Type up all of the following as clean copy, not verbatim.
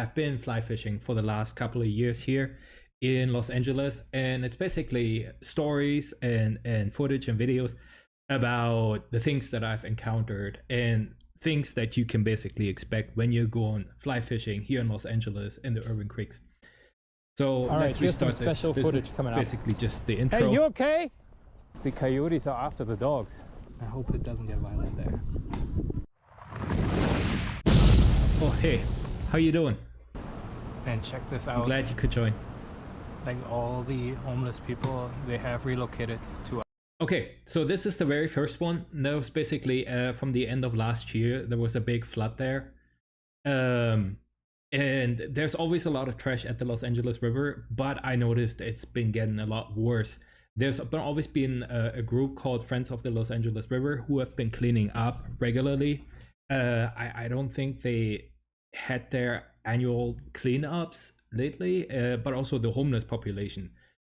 I've been fly fishing for the last couple of years here in Los Angeles, and it's basically stories and footage and videos about the things that I've encountered and things that you can basically expect when you're going fly fishing here in Los Angeles in the urban creeks. So let's restart this. This is basically just the intro. Hey, you okay? The coyotes are after the dogs. I hope it doesn't get violent there. Oh, hey, how you doing? And check this out. I'm glad you could join. Like all the homeless people, they have relocated to. Okay, so this is the very first one. That was basically from the end of last year. There was a big flood there. And there's always a lot of trash at the Los Angeles River, but I noticed it's been getting a lot worse. There's always been a group called Friends of the Los Angeles River who have been cleaning up regularly. I don't think they had their annual cleanups lately, but also the homeless population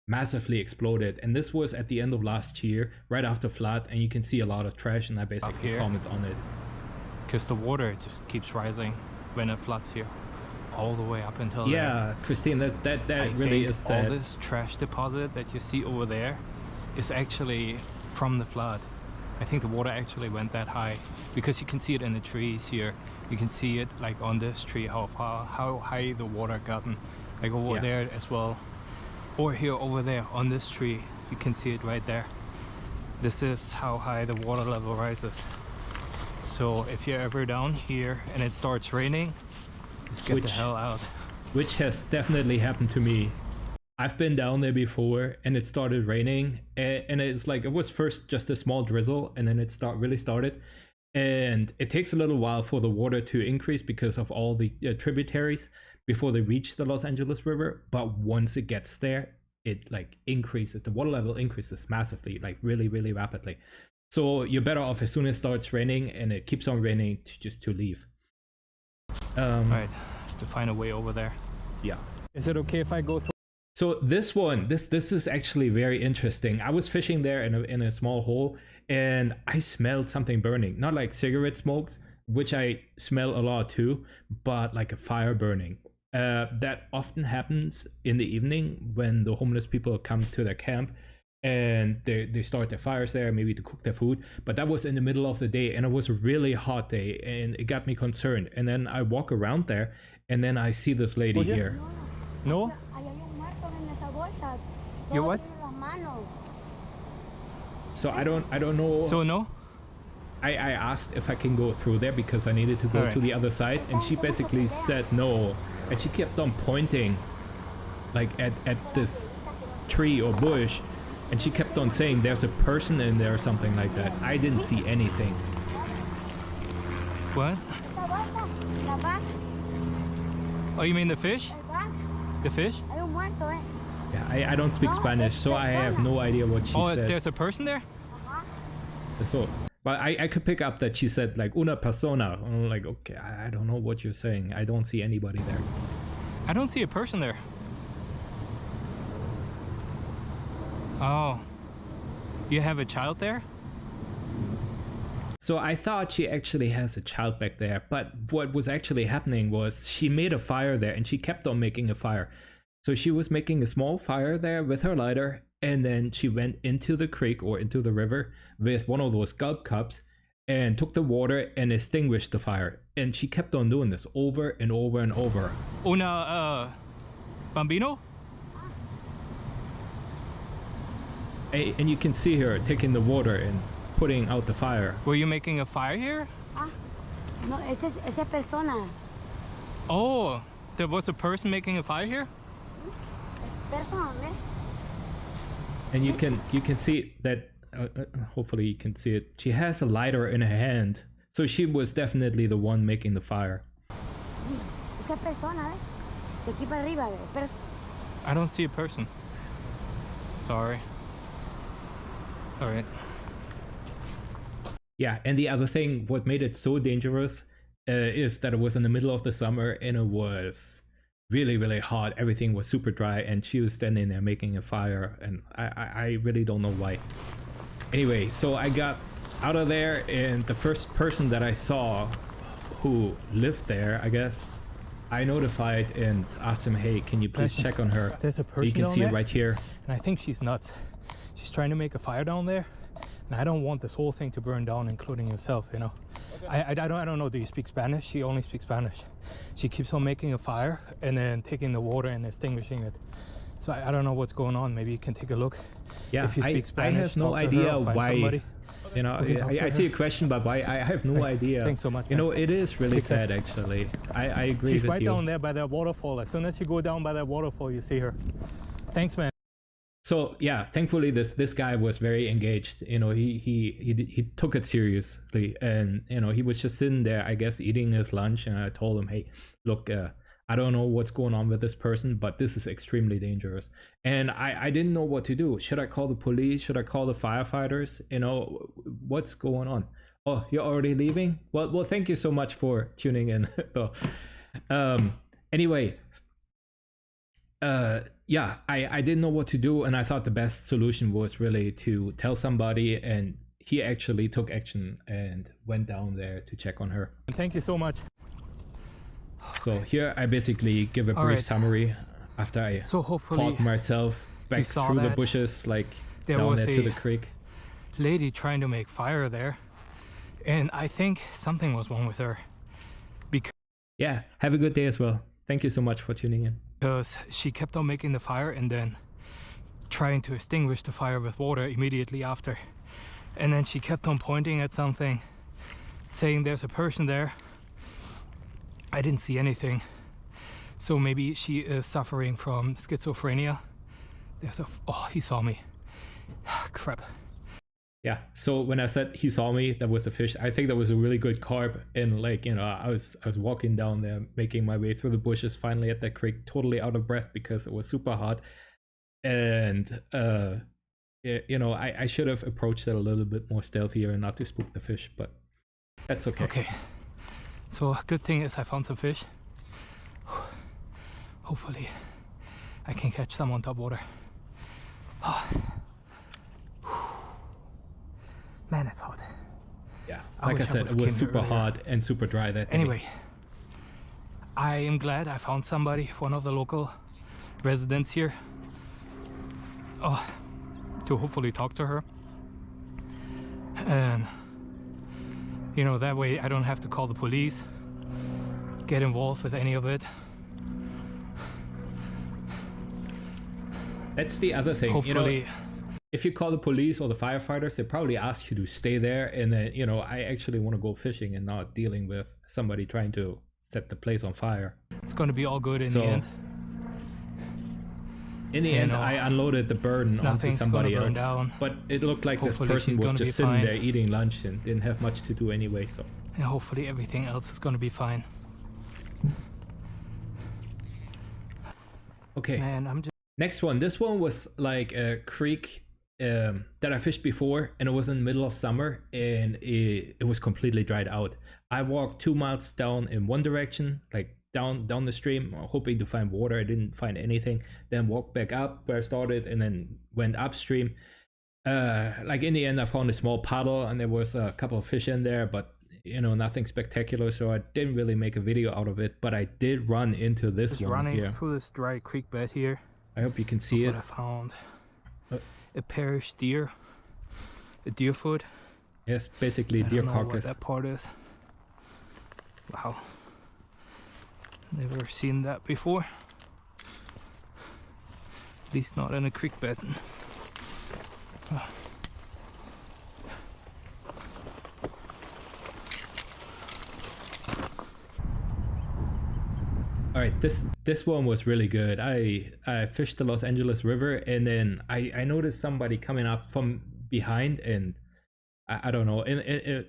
massively exploded. And this was at the end of last year, right after flood, and you can see a lot of trash, and I basically comment on it. Because the water just keeps rising when it floods here, all the way up until there. Christine, that really is sad. All this trash deposit that you see over there is actually from the flood. I think the water actually went that high, because you can see it in the trees here. You can see it like on this tree, how high the water gotten, like over there as well, or here over there on this tree. You can see it right there. This is how high the water level rises. So if you're ever down here and it starts raining, just get the hell out. Which has definitely happened to me. I've been down there before and it started raining, and it's like, it was first just a small drizzle and then it really started. And it takes a little while for the water to increase because of all the tributaries before they reach the Los Angeles River. But once it gets there, it like increases, the water level increases massively, like really, really rapidly. So you're better off as soon as it starts raining and it keeps on raining to leave. Right, to find a way over there. Yeah. Is it okay if I go through? So this one, this is actually very interesting. I was fishing there in a small hole, and I smelled something burning. Not like cigarette smokes, which I smell a lot too, but like a fire burning. That often happens in the evening when the homeless people come to their camp and they start their fires there, maybe to cook their food. But that was in the middle of the day, and it was a really hot day, and it got me concerned. And then I walk around there, and then I see this lady here. No? You what? So I don't know. So no? I asked if I can go through there because I needed to go to the other side, and she basically said no. And she kept on pointing like at this tree or bush, and she kept on saying there's a person in there or something like that. I didn't see anything. What? Oh, you mean the fish? The fish? Yeah, I don't speak Spanish, so I have no idea what she said. Oh, there's a person there? So, but I could pick up that she said like una persona. I'm like, okay, I don't know what you're saying. I don't see anybody there. I don't see a person there. Oh, you have a child there? So I thought she actually has a child back there, but what was actually happening was she made a fire there, and she kept on making a fire. So she was making a small fire there with her lighter, and then she went into the creek or into the river with one of those gulp cups and took the water and extinguished the fire. And she kept on doing this over and over and over. Una bambino? And you can see her taking the water and putting out the fire. Were you making a fire here? No, esa persona. Oh, there was a person making a fire here? And you can see that, hopefully you can see it, she has a lighter in her hand, so she was definitely the one making the fire. I don't see a person. Sorry. All right. Yeah, and the other thing, what made it so dangerous is that it was in the middle of the summer, and it was really, really hot. Everything was super dry, and she was standing there making a fire, and I really don't know why. Anyway, so I got out of there, and the first person that I saw who lived there, I guess, I notified and asked him, hey, can you please check on her? There's a person You can down see there, it right here. and I think she's nuts. She's trying to make a fire down there, and I don't want this whole thing to burn down, including yourself, you know. Okay. I don't know, do you speak Spanish? She only speaks Spanish. She keeps on making a fire and then taking the water and extinguishing it. So I don't know what's going on. Maybe you can take a look. Yeah, if you speak Spanish, I have no talk to idea her or find why. somebody. You know, I see a question, but why? I have no idea. Thanks so much. You man. know, it is really Take care. sad, actually. I agree She's with right you. down there by that waterfall. As soon as you go down by that waterfall, you see her. Thanks, man. So yeah, thankfully this guy was very engaged. You know, he took it seriously, and you know, he was just sitting there, I guess, eating his lunch. And I told him, hey, look, I don't know what's going on with this person, but this is extremely dangerous. And I didn't know what to do. Should I call the police? Should I call the firefighters? You know, what's going on? Oh, you're already leaving? Well, thank you so much for tuning in. Anyway, yeah, I didn't know what to do, and I thought the best solution was really to tell somebody, and he actually took action and went down there to check on her. Thank you so much. So here I basically give a brief summary after I fought myself back through the bushes, like down there to the creek. Lady trying to make fire there, and I think something was wrong with her. Yeah, have a good day as well. Thank you so much for tuning in. Because she kept on making the fire and then trying to extinguish the fire with water immediately after. And then she kept on pointing at something, saying there's a person there. I didn't see anything. So maybe she is suffering from schizophrenia. Oh, he saw me. Crap. Yeah, so when I said he saw me, that was a fish. I think that was a really good carp. And like, you know, I was walking down there, making my way through the bushes, finally at that creek, totally out of breath because it was super hot. And you know, I should have approached it a little bit more stealthier and not to spook the fish, but that's okay. Okay, so good thing is I found some fish. Hopefully I can catch some on top water. Man, it's hot. Yeah, like I said, it was super hot and super dry that day. Anyway, I am glad I found somebody, one of the local residents here, to hopefully talk to her. And, you know, that way I don't have to call the police, get involved with any of it. That's the other thing. Hopefully, you know, if you call the police or the firefighters, they probably ask you to stay there. And then, you know, I actually want to go fishing and not dealing with somebody trying to set the place on fire. It's going to be all good in the end. In the end, I unloaded the burden onto somebody else. Down. But it looked like Hopefully this person was just sitting there eating lunch and didn't have much to do anyway. So, and hopefully everything else is going to be fine. Okay. Man, I'm just... Next one. This one was like a creek that I fished before, and it was in the middle of summer, and it was completely dried out. I walked 2 miles down in one direction, like down the stream, hoping to find water. I didn't find anything. Then walked back up where I started, and then went upstream. Like in the end, I found a small puddle, and there was a couple of fish in there, but you know, nothing spectacular. So I didn't really make a video out of it. But I did run into this one running here. through this dry creek bed here. I hope you can see it. What I found. A perished deer, a deer foot. Yes, basically deer carcass. What that part is. Wow, never seen that before. At least not in a creek bed. Oh. All right, this one was really good. I fished the Los Angeles River, and then I noticed somebody coming up from behind, and I don't know, it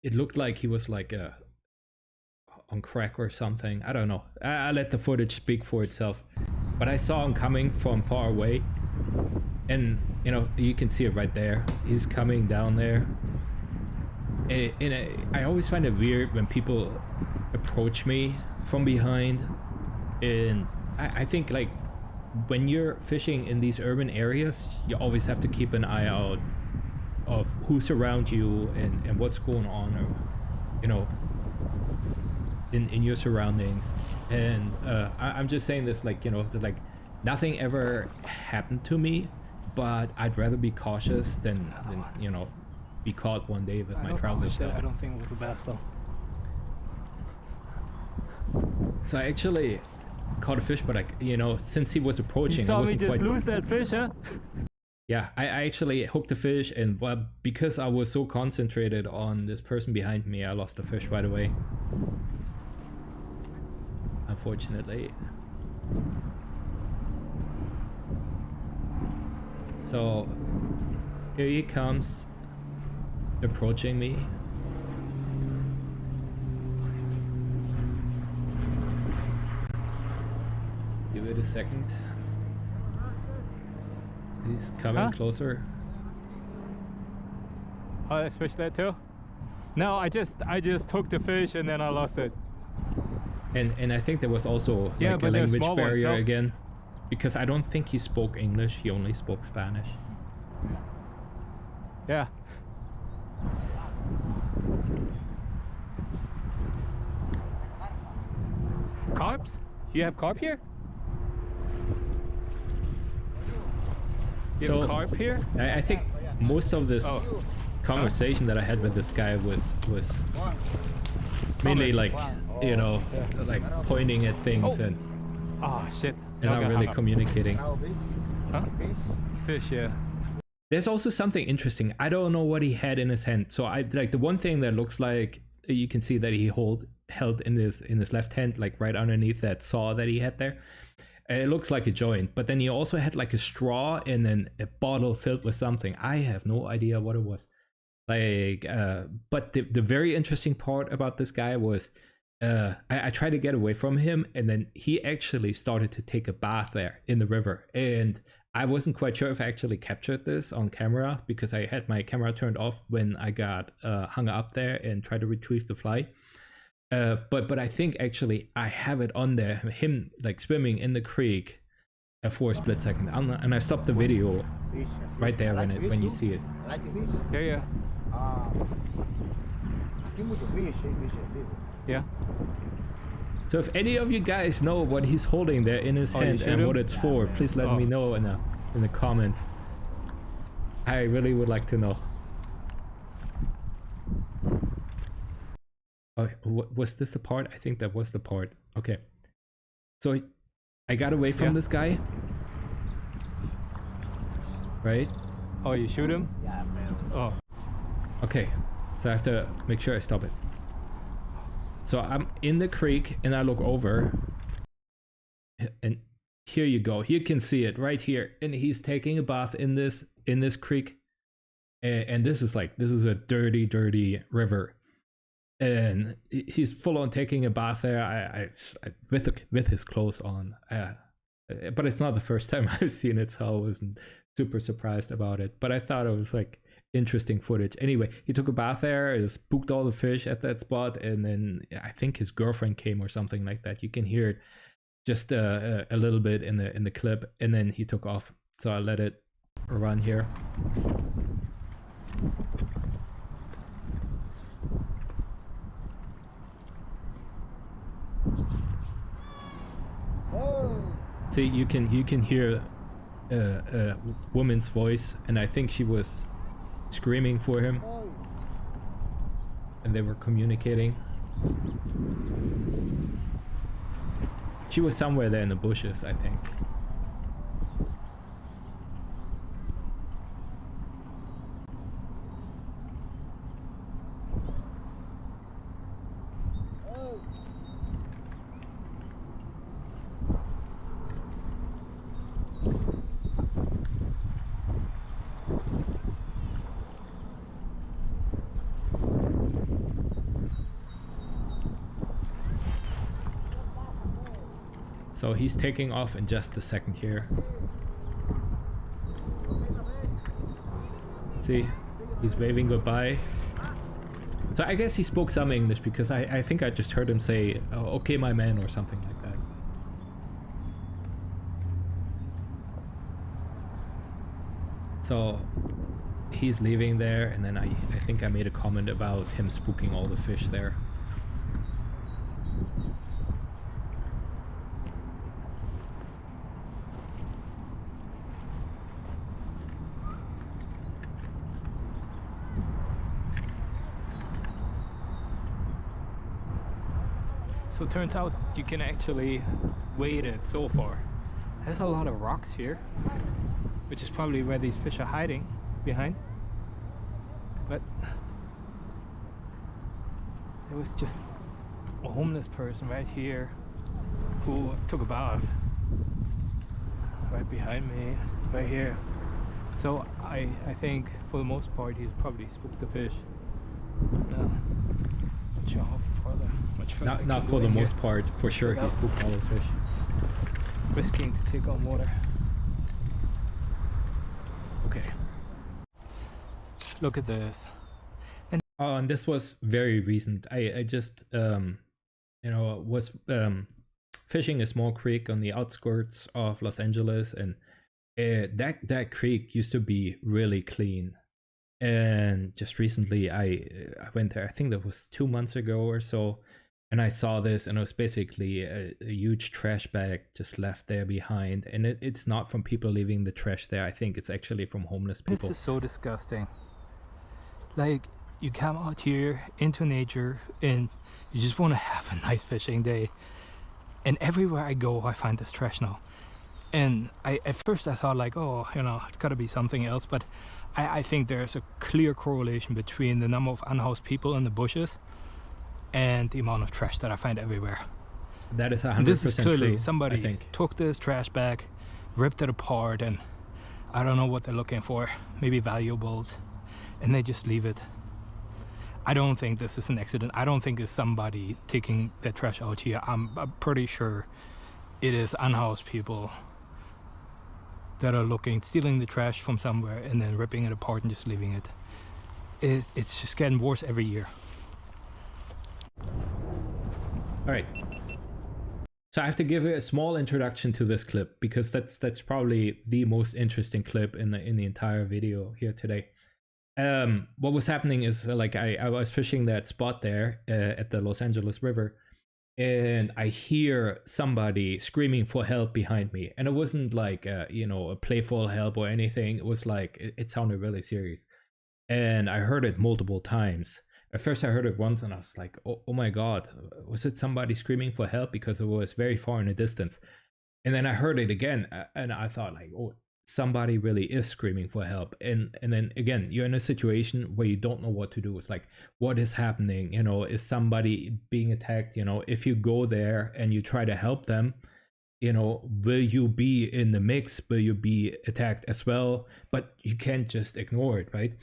looked like he was like on crack or something. I don't know. I let the footage speak for itself, but I saw him coming from far away, and you know, you can see it right there. He's coming down there, and I always find it weird when people approach me from behind. And I think like when you're fishing in these urban areas, you always have to keep an eye out of who's around you and what's going on, or you know, in your surroundings. And I'm just saying this, like, you know, that, like, nothing ever happened to me, but I'd rather be cautious than you know, be caught one day with my trousers down. I don't think it was the best though. So I actually caught a fish, but I, you know, since he was approaching, I wasn't quite. lose that fish, huh? Yeah, I actually hooked a fish, and well, because I was so concentrated on this person behind me, I lost the fish right away. Unfortunately. So here he comes, approaching me. Give it a second. He's coming closer. Oh, there's fish there too? No, I just hooked the fish and then I lost it. And I think there was also Yeah, like a but they're language small ones, barrier no? again, because I don't think he spoke English. He only spoke Spanish. Yeah. Carps? You have carp here? You So have carp here? I think most of this Oh. conversation that I had with this guy was mainly like, you know, like pointing at things and Oh shit. not really communicating. Huh? Fish, yeah. There's also something interesting. I don't know what he had in his hand. So I like the one thing that looks like you can see that he held in his left hand, like right underneath that saw that he had there. It looks like a joint, but then he also had like a straw and then a bottle filled with something. I have no idea what it was. Like, but the very interesting part about this guy was, I tried to get away from him, and then he actually started to take a bath there in the river. And I wasn't quite sure if I actually captured this on camera because I had my camera turned off when I got hung up there and tried to retrieve the fly. But I think actually I have it on there, him like swimming in the creek for a split second. And I stopped the video right there when you see it. Like the fish? Yeah, yeah. Aquí mucho fish, Yeah. So if any of you guys know what he's holding there in his hand and what it's for, please let me know in the comments. I really would like to know. Oh, was this the part? I think that was the part. Okay. So I got away from this guy. Right? Oh, you shoot him? Yeah, man. Oh. Okay. So I have to make sure I stop it. So I'm in the creek and I look over. And here you go. You can see it right here. And he's taking a bath in this creek. And this is a dirty, dirty river. And he's full on taking a bath there. I with his clothes on. But it's not the first time I've seen it, so I wasn't super surprised about it. But I thought it was like interesting footage. Anyway, he took a bath there, he spooked all the fish at that spot, and then I think his girlfriend came or something like that. You can hear it just a little bit in the clip, and then he took off. So I let it run here. See, you can hear a woman's voice, and I think she was screaming for him, and they were communicating. She was somewhere there in the bushes, I think. So he's taking off in just a second here. See, he's waving goodbye. So I guess he spoke some English because I think I just heard him say, oh, okay, my man, or something like that. So he's leaving there, and then I think I made a comment about him spooking all the fish there. So it turns out you can actually wade it so far. There's a lot of rocks here, which is probably where these fish are hiding behind. But there was just a homeless person right here who took a bath right behind me, right here. So I think for the most part he's probably spooked the fish. No, not sure how much further. Not for the most part, for sure he spooked all the fish. Risking to take on water. Okay. Look at this. And this was very recent. I just was fishing a small creek on the outskirts of Los Angeles, and that creek used to be really clean. And just recently I went there, I think that was 2 months ago or so, and I saw this, and it was basically a huge trash bag just left there behind. And it's not from people leaving the trash there. I think it's actually from homeless people. This is so disgusting. Like, you come out here into nature and you just want to have a nice fishing day, and everywhere I go I find this trash now. And at first I thought like, oh, it's got to be something else, but I think there's a clear correlation between the number of unhoused people in the bushes and the amount of trash that I find everywhere. That is 100% This is clearly true, somebody took this trash bag, ripped it apart, and I don't know what they're looking for, maybe valuables, and they just leave it. I don't think this is an accident. I don't think it's somebody taking their trash out here. I'm pretty sure it is unhoused people that are stealing the trash from somewhere and then ripping it apart and just leaving it. It's just getting worse every year. All right. So I have to give a small introduction to this clip, because that's probably the most interesting clip in the entire video here today. What was happening is, like, I was fishing that spot there at the Los Angeles River, and I hear somebody screaming for help behind me, and it wasn't like a playful help or anything. It was like it sounded really serious, and I heard it multiple times. At first I heard it once and I was like, oh my god, was it somebody screaming for help? Because it was very far in the distance. And then I heard it again, and I thought like, oh, somebody really is screaming for help. And then again, you're in a situation where you don't know what to do. It's like, what is happening? Is somebody being attacked? If you go there and you try to help them, will you be in the mix? Will you be attacked as well? But you can't just ignore it, right?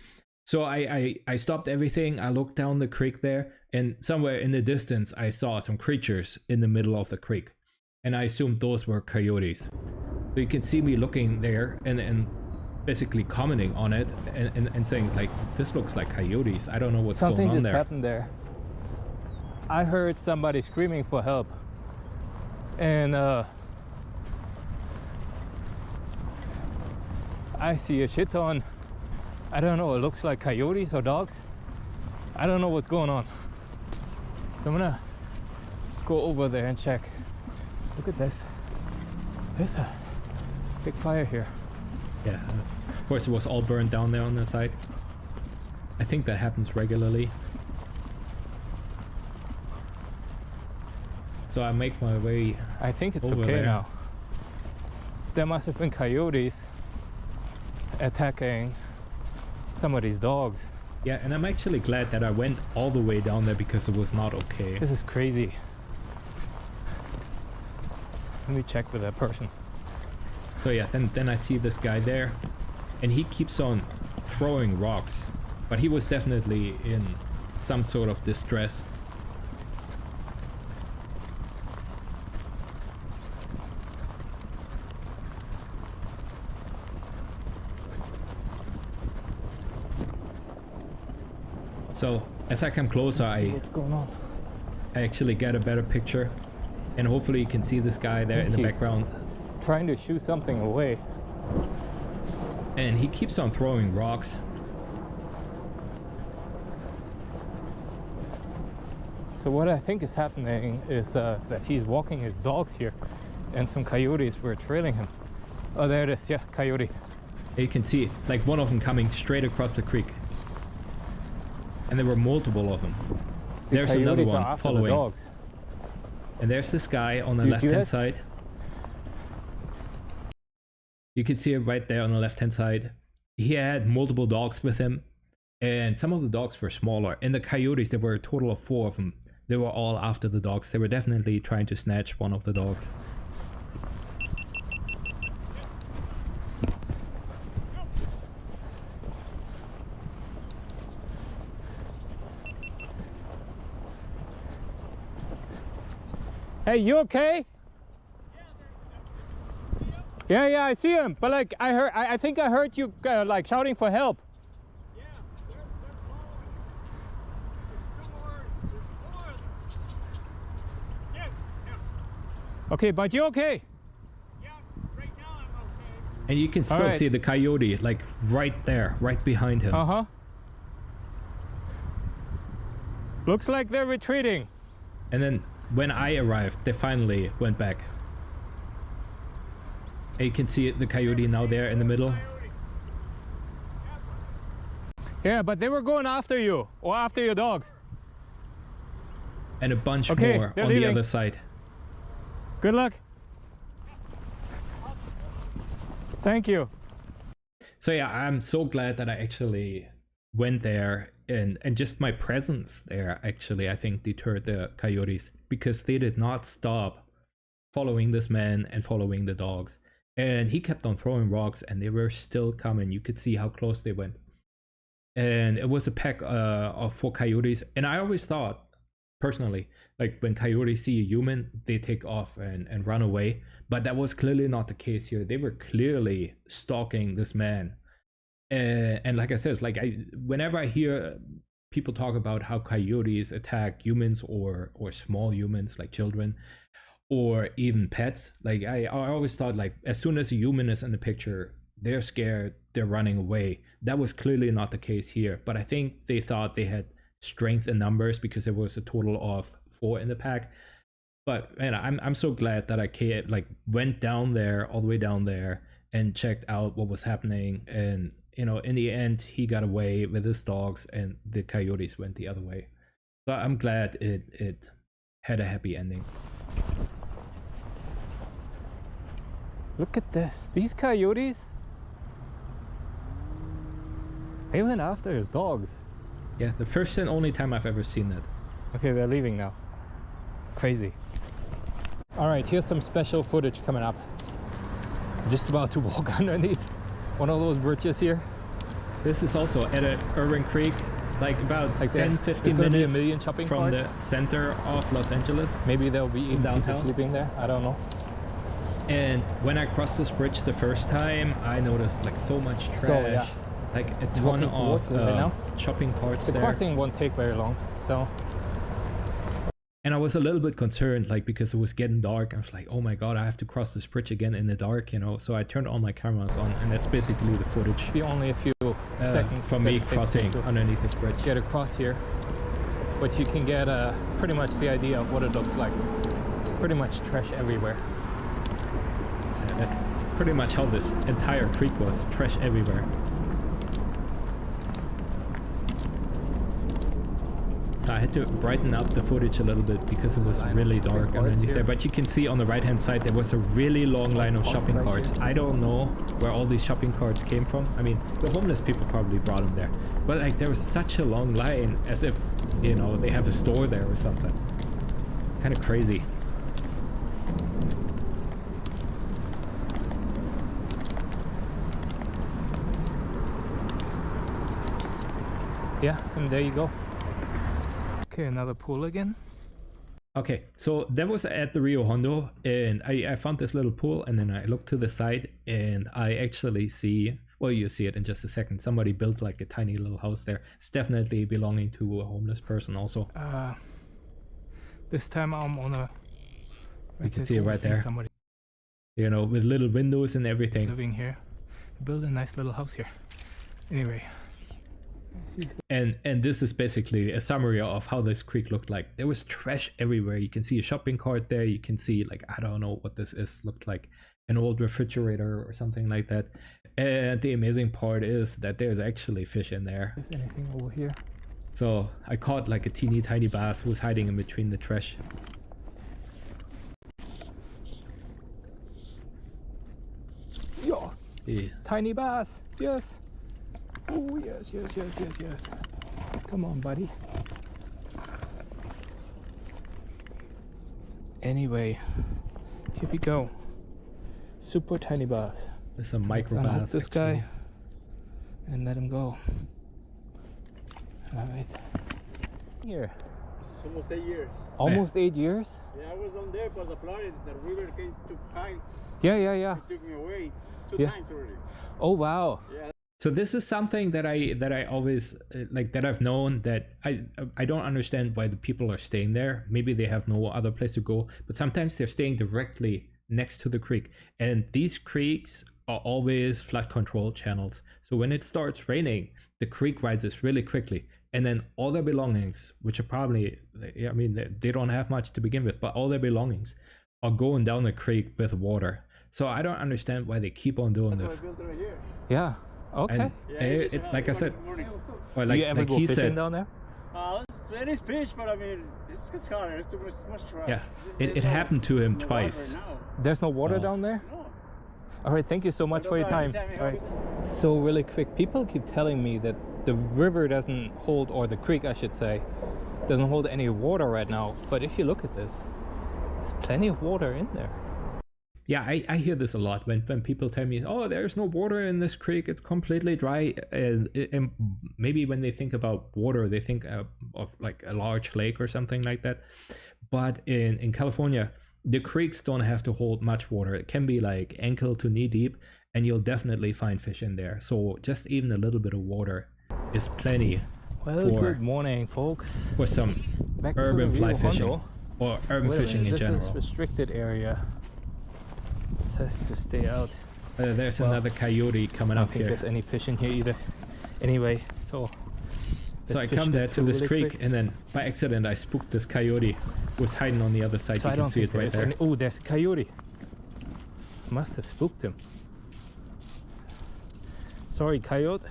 So I stopped everything. I looked down the creek there, and somewhere in the distance I saw some creatures in the middle of the creek, and I assumed those were coyotes. So you can see me looking there and basically commenting on it and saying like, this looks like coyotes. I don't know what's going on there. Something just happened there. I heard somebody screaming for help, and I see a shit ton. I don't know, it looks like coyotes or dogs. I don't know what's going on. So I'm gonna go over there and check. Look at this. There's a big fire here. Yeah, of course it was all burned down there on the side. I think that happens regularly. So I make my way. I think it's over okay there. now. There must have been coyotes attacking some of these dogs. Yeah, and I'm actually glad that I went all the way down there, because it was not okay. This is crazy. Let me check with that person. So yeah, then I see this guy there, and he keeps on throwing rocks, but he was definitely in some sort of distress. So as I come closer, What's going on? I actually get a better picture, and hopefully you can see this guy there in the background. Trying to shoo something away. And he keeps on throwing rocks. So what I think is happening is that he's walking his dogs here, and some coyotes were trailing him. Oh, there it is. Yeah, coyote. You can see like one of them coming straight across the creek. And there were multiple of them. There's another one following. The dogs. And there's this guy on the You see left-hand that? side. You can see it right there on the left-hand side. He had multiple dogs with him, and some of the dogs were smaller. And the coyotes, there were a total of 4 of them. They were all after the dogs. They were definitely trying to snatch one of the dogs. Hey, you okay? Yeah, I see him. But like, I think I heard you like shouting for help. Yeah, they're following. There's 2 more. Yeah. Okay, but you okay? Yeah, right now I'm okay. And you can still Alright. see the coyote like right there, right behind him. Uh-huh. Looks like they're retreating. And then when I arrived, they finally went back. And you can see the coyote now there in the middle. Yeah, but they were going after you or after your dogs. And a bunch Okay, more they're on the leaving. other side. Good luck. Thank you. So yeah, I'm so glad that I actually went there, and just my presence there actually I think deterred the coyotes, because they did not stop following this man and following the dogs. And he kept on throwing rocks and they were still coming. You could see how close they went. And it was a pack of 4 coyotes. And I always thought, personally, like when coyotes see a human, they take off and run away. But that was clearly not the case here. They were clearly stalking this man. And like I said, it's like whenever I hear people talk about how coyotes attack humans or small humans like children or even pets, like I always thought, like as soon as a human is in the picture, they're scared, they're running away. That was clearly not the case here. But I think they thought they had strength in numbers because there was a total of 4 in the pack. But man, I'm so glad that I went down there, all the way down there, and checked out what was happening. And you know, in the end, he got away with his dogs, and the coyotes went the other way. So I'm glad it had a happy ending. Look at this. These coyotes. They went after his dogs. Yeah, the first and only time I've ever seen that. Okay, they're leaving now. Crazy. All right, here's some special footage coming up. Just about to walk underneath one of those bridges here. This is also at an urban creek, like about Like 10, there's 15 gonna be a minutes million shopping from carts. the center of Los Angeles. Maybe there'll be even people Downtown. sleeping there. I don't know. And when I crossed this bridge the first time, I noticed like so much trash. So, yeah. Like a ton Walking of towards it right now. shopping carts The there. crossing won't take very long, so And I was a little bit concerned, like because it was getting dark. I was like, oh my god, I have to cross this bridge again in the dark, you know. So I turned all my cameras on, and that's basically the footage be only a few seconds from that me it takes crossing to underneath this bridge. get across here. But you can get pretty much the idea of what it looks like. Pretty much trash everywhere. And that's pretty much how this entire creek was, trash everywhere. So I had to brighten up the footage a little bit because it was line of really shopping dark carts underneath here. there. But you can see on the right hand side there was a really long line of shopping right carts. here. I don't know where all these shopping carts came from. I mean, the homeless people probably brought them there. But like there was such a long line, as if, you know, they have a store there or something. Kind of crazy. Yeah, and there you go. Okay, another pool again. Okay, so that was at the Rio Hondo, and I found this little pool, and then I looked to the side, and I actually see, well, you see it in just a second, somebody built like a tiny little house there. It's definitely belonging to a homeless person also. This time I'm on a. You can see it right there. Somebody You know, with little windows and everything. living here. Build a nice little house here. Anyway. Let's see. And this is basically a summary of how this creek looked like. There was trash everywhere. You can see a shopping cart there. You can see, like, I don't know what this is. Looked like an old refrigerator or something like that. And the amazing part is that there's actually fish in there. Is anything over here? So I caught like a teeny tiny bass who was hiding in between the trash. Yeah. Tiny bass. Yes. Oh, yes, yes, yes, yes, yes. Come on, buddy. Anyway, here we go. Super tiny bass. There's a Let's micro unhook bass. this actually. guy and let him go. All right. Here. It's almost 8 years. Almost 8 years? Yeah, I was on there, but the flooded. The river came too high. Yeah, yeah, yeah. It took me away two Yeah. times already. Oh, wow. Yeah. So this is something that I always like, that I've known, that I don't understand why the people are staying there. Maybe they have no other place to go, but sometimes they're staying directly next to the creek, and these creeks are always flood control channels. So when it starts raining, the creek rises really quickly, and then all their belongings, which are probably, I mean, they don't have much to begin with, but all their belongings are going down the creek with water. So I don't understand why they keep on doing That's this. why I built it right here. Yeah. Okay. And Yeah, like I said, or Do like, you ever like go he fishing said, down there? It is fish, but I mean, it's hard. It's too much trash. yeah, There's it no- happened to him no water twice. now. There's no water Oh. down there? No. All right, thank you so much No for your time. problem, All right. So really quick, people keep telling me that the river doesn't hold, or the creek I should say, doesn't hold any water right now. But if you look at this, there's plenty of water in there. Yeah, I hear this a lot when people tell me, oh, there's no water in this creek, it's completely dry. And maybe when they think about water, they think of like a large lake or something like that. But in California, the creeks don't have to hold much water. It can be like ankle to knee deep, and you'll definitely find fish in there. So just even a little bit of water is plenty Well, for good morning, folks. for some Back to urban the fly Rio fishing, Hondo. or urban Wait a fishing in minute, general. This is restricted area. It says to stay out. There's Well, another coyote coming I don't up think here. there's any fish in here either. Anyway, so So let's I fish come there that to through this really creek, quick. and then by accident I spooked this coyote who was hiding on the other side. So You I can don't see think it right there's there. any. Oh, there's a coyote. Must have spooked him. Sorry, coyote.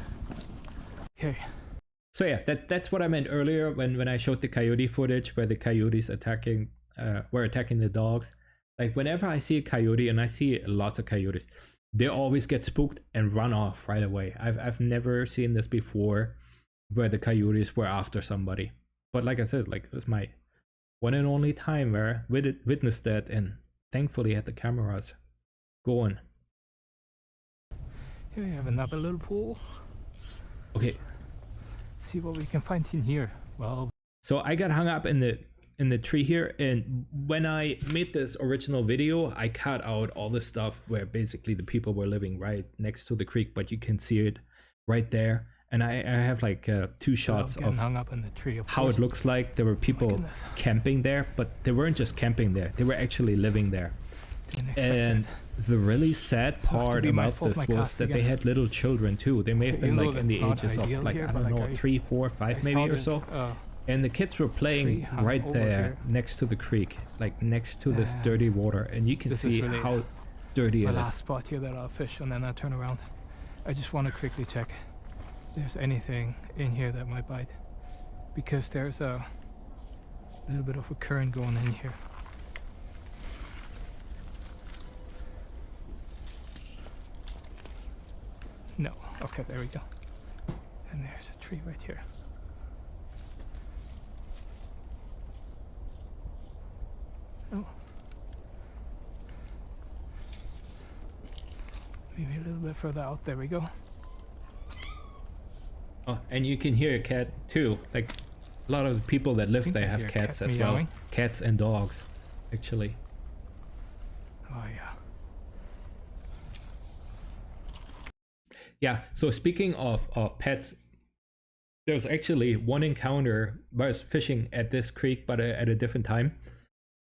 Okay. So yeah, that's what I meant earlier when I showed the coyote footage where the coyotes were attacking the dogs. Like whenever I see a coyote, and I see lots of coyotes, they always get spooked and run off right away. I've never seen this before, where the coyotes were after somebody. But like I said, like it was my one and only time where I witnessed that, and thankfully had the cameras going. Here we have another little pool. Okay, Let's see what we can find in here. Well, so I got hung up in the tree here, and when I made this original video, I cut out all the stuff where basically the people were living right next to the creek, but you can see it right there. And I have like two shots getting of hung up in the tree. Of how course. it looks like. There were people goodness. camping there, but they weren't just camping there, they were actually living there. Didn't expect And it. the really sad So I have to part be about mindful of this my was cast that they again. had little children too. They may have So been even like though in the that's not ages of ideal like, here, I but don't like know, I- 3, 4, 5 I maybe saw or this, so. And the kids were tree playing hung right over there here. next to the creek, like next to this And dirty water, and you can this is see really how dirty my it last is. spot here that I'll fish, and then I'll turn around. I just want to quickly check if there's anything in here that might bite, because there's a little bit of a current going in here. No. Okay, there we go. And there's a tree right here. Oh. Maybe a little bit further out. There we go. Oh, and you can hear a cat too. Like a lot of the people that live think there I have hear a cats cat as well. meowing. Cats and dogs, actually. Oh yeah. Yeah, so speaking of pets, there's actually one encounter where I was fishing at this creek, but at a different time.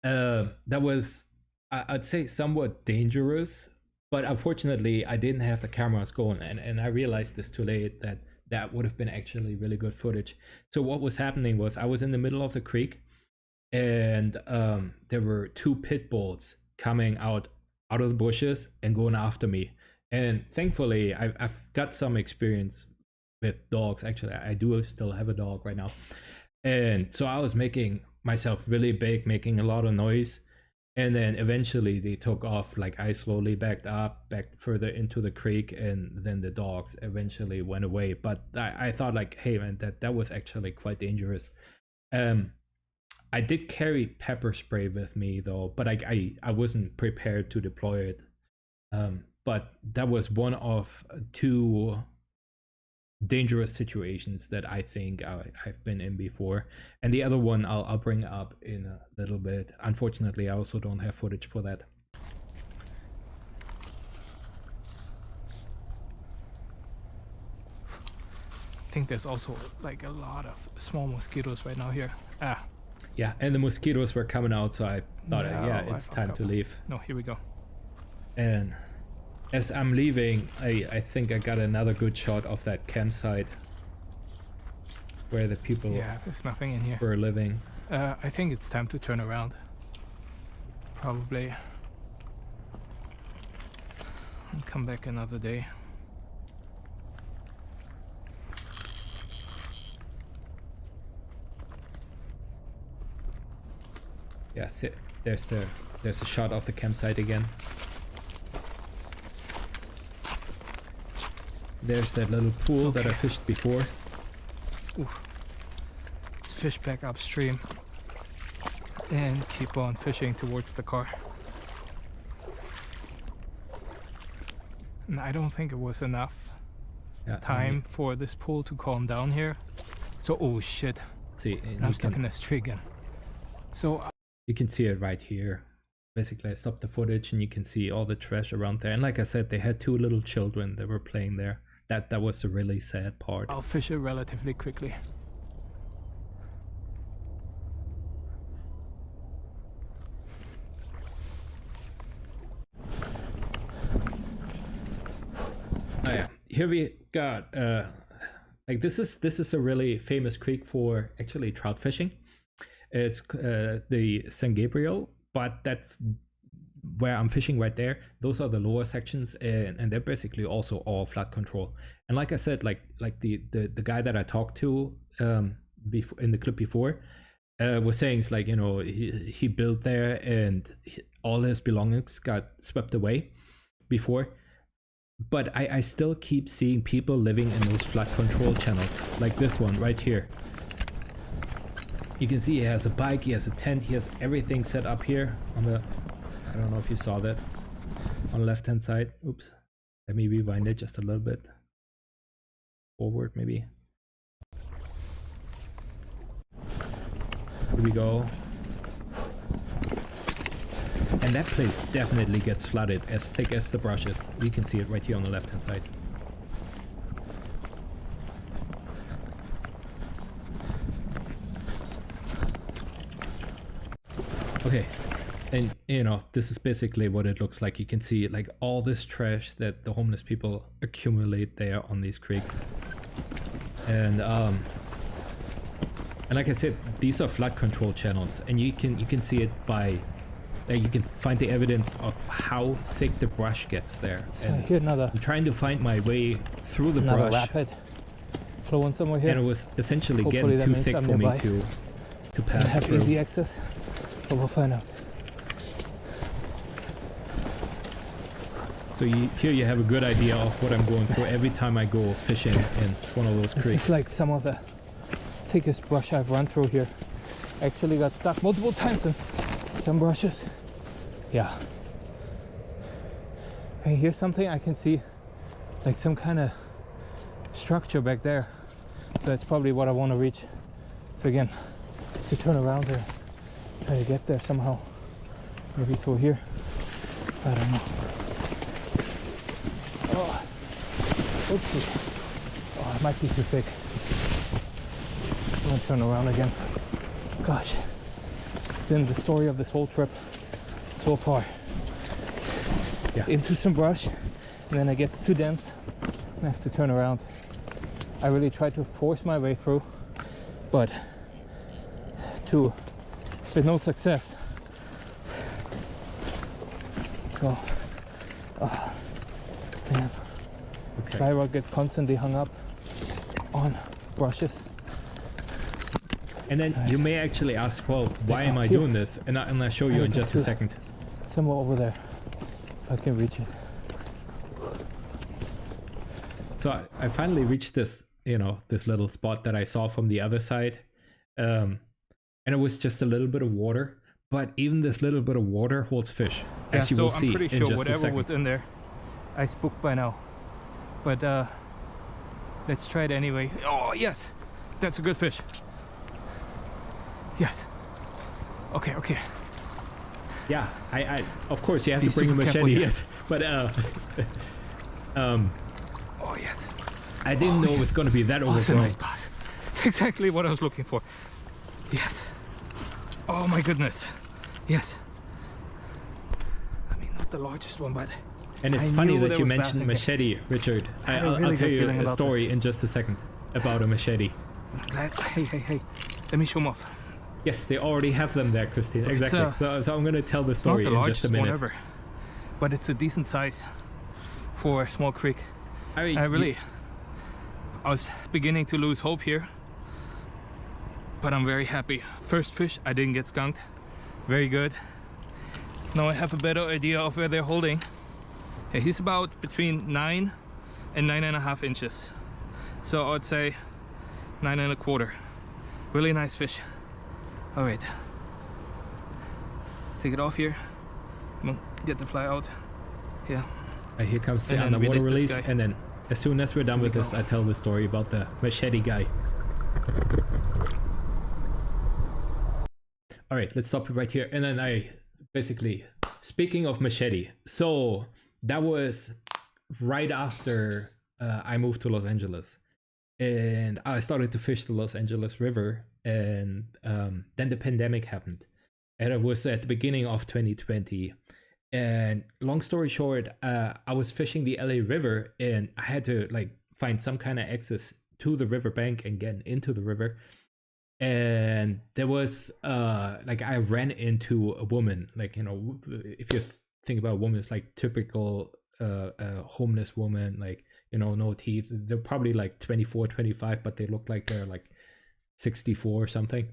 That was, I'd say, somewhat dangerous, but unfortunately I didn't have the cameras going, and I realized this too late, that would have been actually really good footage. So what was happening was I was in the middle of the creek, and there were two pit bulls coming out of the bushes and going after me. And thankfully, I've got some experience with dogs. Actually, I do still have a dog right now. And so I was making myself really big, making a lot of noise. And then eventually they took off. Like I slowly backed further into the creek, and then the dogs eventually went away. But I thought like, hey man, that was actually quite dangerous. I did carry pepper spray with me though, but I wasn't prepared to deploy it. But that was one of two dangerous situations that I think I've been in before, and the other one I'll bring up in a little bit. Unfortunately, I also don't have footage for that. I think there's also like a lot of small mosquitoes right now here. Yeah, and the mosquitoes were coming out, so I thought, yeah, it's time to leave. No, here we go. And as I'm leaving, I think I got another good shot of that campsite where the people there's nothing in here. were living. I think it's time to turn around. Probably. And come back another day. Yeah, there's a shot of the campsite again. There's that little pool that I fished before. Ooh. Let's fish back upstream and keep on fishing towards the car. And I don't think it was enough time for this pool to calm down here. So, oh shit. See, I'm stuck in this tree again. So you can see it right here. Basically, I stopped the footage and you can see all the trash around there. And like I said, they had two little children that were playing there. That was the really sad part. I'll fish it relatively quickly. Oh yeah, here we got like this is a really famous creek for actually trout fishing. It's the San Gabriel, but that's where I'm fishing right there. Those are the lower sections, and they're basically also all flood control. And like I said, like the guy that I talked to before in the clip before was saying, it's like, you know, he built there and all his belongings got swept away before. But I still keep seeing people living in those flood control channels, like this one right here. You can see he has a bike, he has a tent, he has everything set up here on the, I don't know if you saw that, on the left hand side. Oops, let me rewind it just a little bit forward maybe. Here we go. And that place definitely gets flooded, as thick as the brush is. You can see it right here on the left hand side. Okay, and you know, this is basically what it looks like. You can see like all this trash that the homeless people accumulate there on these creeks. And like I said, these are flood control channels, and you can see it by you can find the evidence of how thick the brush gets there. So and here I'm trying to find my way through the another brush. rapid flowing somewhere here. And it was essentially Hopefully getting that too means thick I'm for me nearby. to pass have through. easy access, but we'll find out. So here you have a good idea of what I'm going through every time I go fishing in one of those This creeks. is like some of the thickest brush I've run through here. Actually got stuck multiple times in some brushes. Yeah. Hey, here's something I can see, like some kind of structure back there. So that's probably what I want to reach. So again, to turn around there, try to get there somehow. Maybe through here. I don't know. Oh, oopsie. Oh, it might be too thick. I'm gonna turn around again. Gosh, it's been the story of this whole trip so far. Yeah. Into some brush, and then it gets too dense and I have to turn around. I really try to force my way through, but with no success. So, man, Okay. fly rod gets constantly hung up on brushes. And then you may actually ask, well, why am I doing this? And I'll show you in just a second. somewhere over there, if I can reach it. So I finally reached this, this little spot that I saw from the other side. And it was just a little bit of water. But even this little bit of water holds fish, as you will see I'm pretty in sure just a whatever second. was in there, I spooked by now. But let's try it anyway. Oh yes, that's a good fish. Yes. Okay, okay. Yeah, I of course you have Be to bring a super careful machete, here. yes. But Oh yes. I didn't know it was gonna be that Oh, it's a overgrown. nice pass. It's exactly what I was looking for. Yes. Oh my goodness. Yes. I mean, not the largest one, but And it's I funny knew that there you was mentioned bass in machete, Richard. I had a I'll really tell good you feeling a about story this. in just a second about a machete. Hey. Let me show them off. Yes, they already have them there, Christine. It's, Exactly. So I'm gonna tell the It's not story the in largest just a one minute. ever, but it's a decent size for a small creek. I mean, I was beginning to lose hope here, but I'm very happy. First fish, I didn't get skunked. Very good. Now I have a better idea of where they're holding. Yeah, he's about between 9 and 9.5 inches. So I would say 9.25. Really nice fish. All right. Take it off here. Come on, get the fly out. Yeah. Here comes the And then underwater release release, this guy. and then as soon as we're done Here we with this, go. I tell the story about the machete guy. All right, let's stop it right here. And then I basically, speaking of machete, so that was right after I moved to Los Angeles, and I started to fish the Los Angeles River, and then the pandemic happened, and it was at the beginning of 2020. And long story short, I was fishing the LA River, and I had to like find some kind of access to the riverbank and get into the river. And there was like I ran into a woman, like if you think about a woman, it's like typical homeless woman, like no teeth. They're probably like 24, 25, but they look like they're like 64 or something.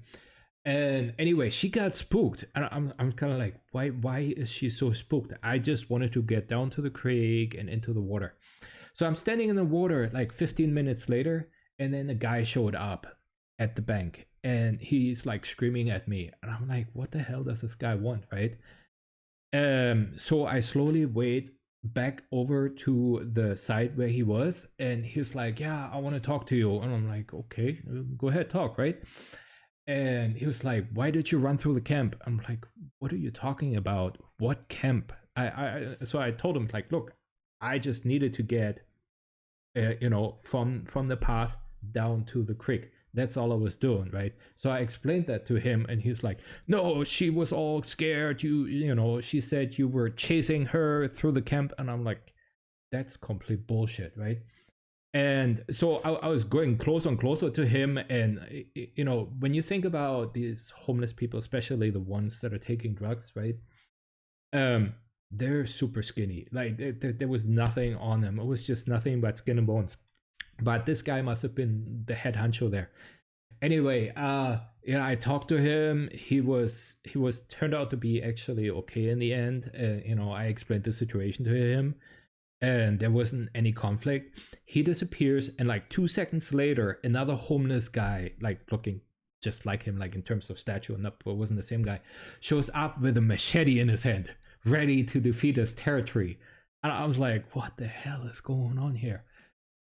And anyway, she got spooked, and I'm kind of like, why is she so spooked? I just wanted to get down to the creek and into the water. So I'm standing in the water like 15 minutes later, and then a guy showed up at the bank, and he's like screaming at me, and I'm like, what the hell does this guy want, right? So I slowly wade back over to the side where he was, and he's like, yeah, I want to talk to you. And I'm like, okay, go ahead, talk, right? And he was like, why did you run through the camp? I'm like, what are you talking about? What camp? So I told him, like, look, I just needed to get from the path down to the creek. That's all I was doing, right? So I explained that to him, and he's like, no, she was all scared. She said you were chasing her through the camp. And I'm like, that's complete bullshit, right? And so I was going closer and closer to him. And when you think about these homeless people, especially the ones that are taking drugs, right? They're super skinny. Like there was nothing on them. It was just nothing but skin and bones. But this guy must have been the head honcho there. Anyway, I talked to him. He was turned out to be actually okay in the end. I explained the situation to him, and there wasn't any conflict. He disappears, and like 2 seconds later, another homeless guy, like looking just like him, like in terms of stature, and it wasn't the same guy, shows up with a machete in his hand, ready to defeat his territory. And I was like, what the hell is going on here?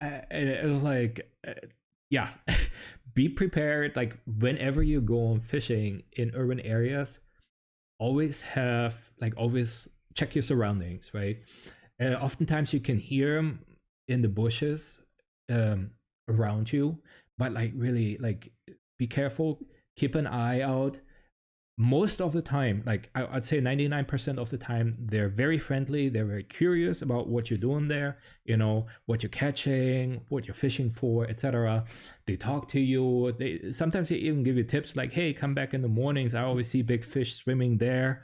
And it was like, yeah, be prepared. Like whenever you go on fishing in urban areas, always check your surroundings, right? Oftentimes you can hear them in the bushes around you, but like really, like be careful, keep an eye out. Most of the time, like I'd say 99% of the time, they're very friendly. They're very curious about what you're doing there, what you're catching, what you're fishing for, etc. They talk to you. Sometimes they even give you tips like, hey, come back in the mornings. I always see big fish swimming there,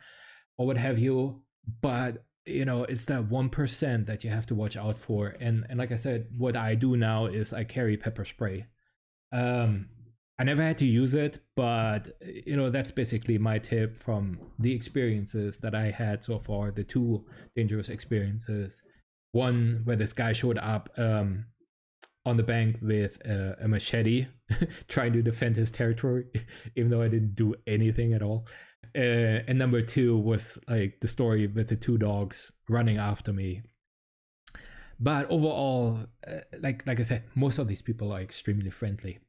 or what have you. But it's that 1% that you have to watch out for. And like I said, what I do now is I carry pepper spray. I never had to use it, but you know, that's basically my tip from the experiences that I had so far. The two dangerous experiences. One where this guy showed up on the bank with a machete, trying to defend his territory, even though I didn't do anything at all. And number two was like the story with the two dogs running after me. But overall, like I said, most of these people are extremely friendly.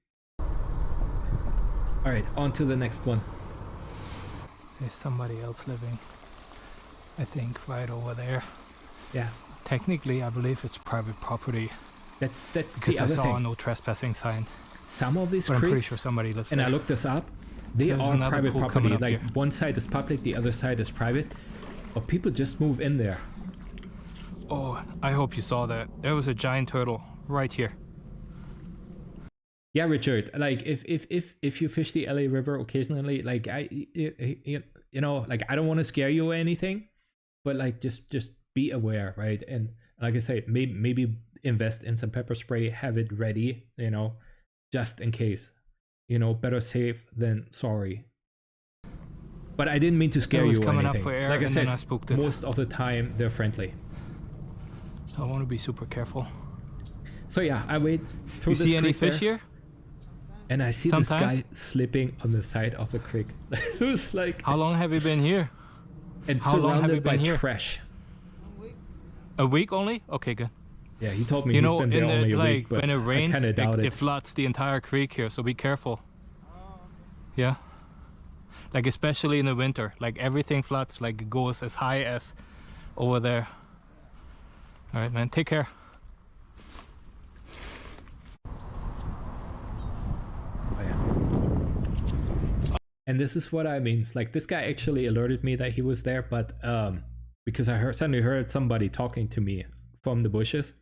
All right, on to the next one. There's somebody else living, I think, right over there. Yeah, Technically, I believe it's private property that's because the I other saw a thing. no trespassing sign. Some of these But I'm pretty creeks, sure somebody lives and there. I looked this up, they So there's are another private pool property. coming up Like here. one side is public, the other side is private. But people just move in there. Oh, I hope you saw that. There was a giant turtle right here. Yeah, Richard. Like if you fish the LA River occasionally, like you know, like I don't want to scare you or anything, but like just be aware, right? And like I say, maybe invest in some pepper spray, have it ready, you know, just in case. You know, better safe than sorry. But I didn't mean to scare It was you or coming up anything. for air, Like I and said, then I spooked it. most of the time they're friendly. I want to be super careful. So yeah, I wade through You this see any creek there, fish here? and I see sometimes? this guy slipping on the side of the creek. It was like, How long have you been here? and how long have you surrounded by been here? trash. A week only? Okay, good. Yeah, he told me You he's know, been there in only the, a week, like but when it rains, I kind of doubt it it. floods the entire creek here, so be careful. Yeah. Like especially in the winter, like everything floods, like it goes as high as over there. All right, man, take care. Oh, yeah. And this is what I mean. It's like this guy actually alerted me that he was there, but because I suddenly heard somebody talking to me from the bushes.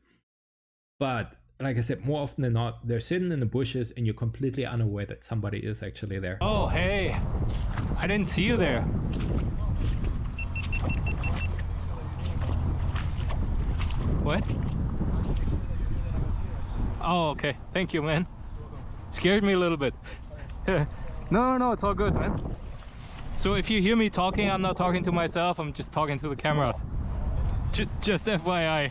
But like I said, more often than not, they're sitting in the bushes and you're completely unaware that somebody is actually there. Oh, hey, I didn't see you there. What? Oh, okay. Thank you, man. Scared me a little bit. No, it's all good, man. So if you hear me talking, I'm not talking to myself, I'm just talking to the cameras. Just FYI.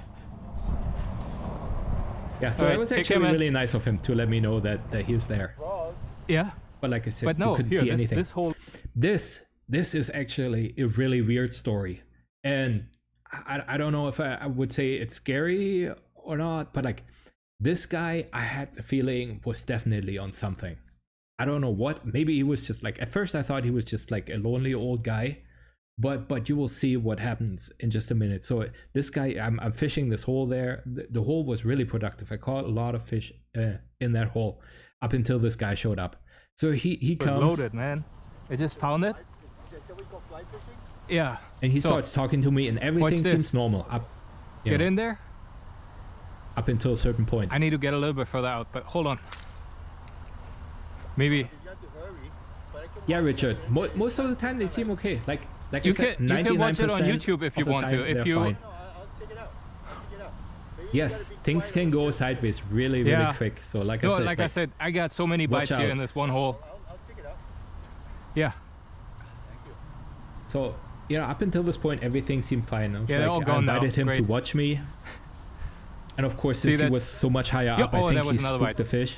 Yeah, so All right, it was take care, actually man. really nice of him to let me know that he was there. Yeah, But like I said, but no, you couldn't here, see anything. this whole... This is actually a really weird story, and I don't know if I would say it's scary or not, but like this guy, I had the feeling was definitely on something. I don't know what. Maybe he was just like, at first I thought he was just like a lonely old guy, but you will see what happens in just a minute. So this guy, I'm fishing this hole there. The hole was really productive. I caught a lot of fish in that hole up until this guy showed up. So he was comes loaded, man. I just found it. Yeah. and he So, starts talking to me, and everything watch this. seems normal Get in there. up until a certain point. I need to get a little bit further out, but hold on. Maybe Yeah, Richard. Most of the time they seem okay. Like you I said, can watch it on 99% YouTube if you of the want time to. If they're you fine. Yes, things can go sideways really Yeah. quick. So like no, I said, like I said, I got so many watch bites here out. in this one hole. Yeah. So up until this point, everything seemed fine. I was Yeah, they're all gone I now. invited him to Great. watch me, and of course, See, since he that's- was so much higher Yeah, up, I oh, think that he was another spooked bite. the fish.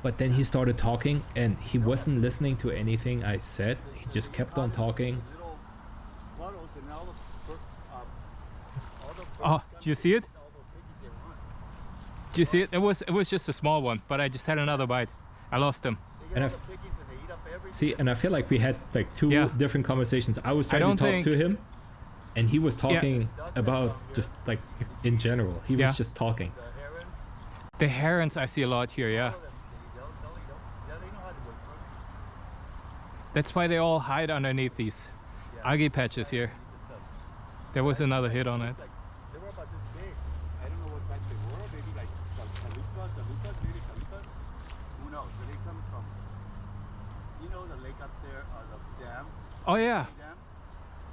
But then he started talking, and he wasn't listening to anything I said. He just kept on talking. Oh, do you see it? Do you see it? It was just a small one, but I just had another bite. I lost him. And I feel like we had like two Yeah. different conversations. I was trying to don't talk think- to him, and he was talking about just like in general. He Yeah. was just talking. The herons I see a lot here, yeah. That's why they all hide underneath these algae patches here. There was another hit on it. They were about this big. I don't know what type they were. Maybe like Salucas, maybe Salucas. Who knows? Where they come from? You know the lake up there, the dam. Oh yeah, Dam.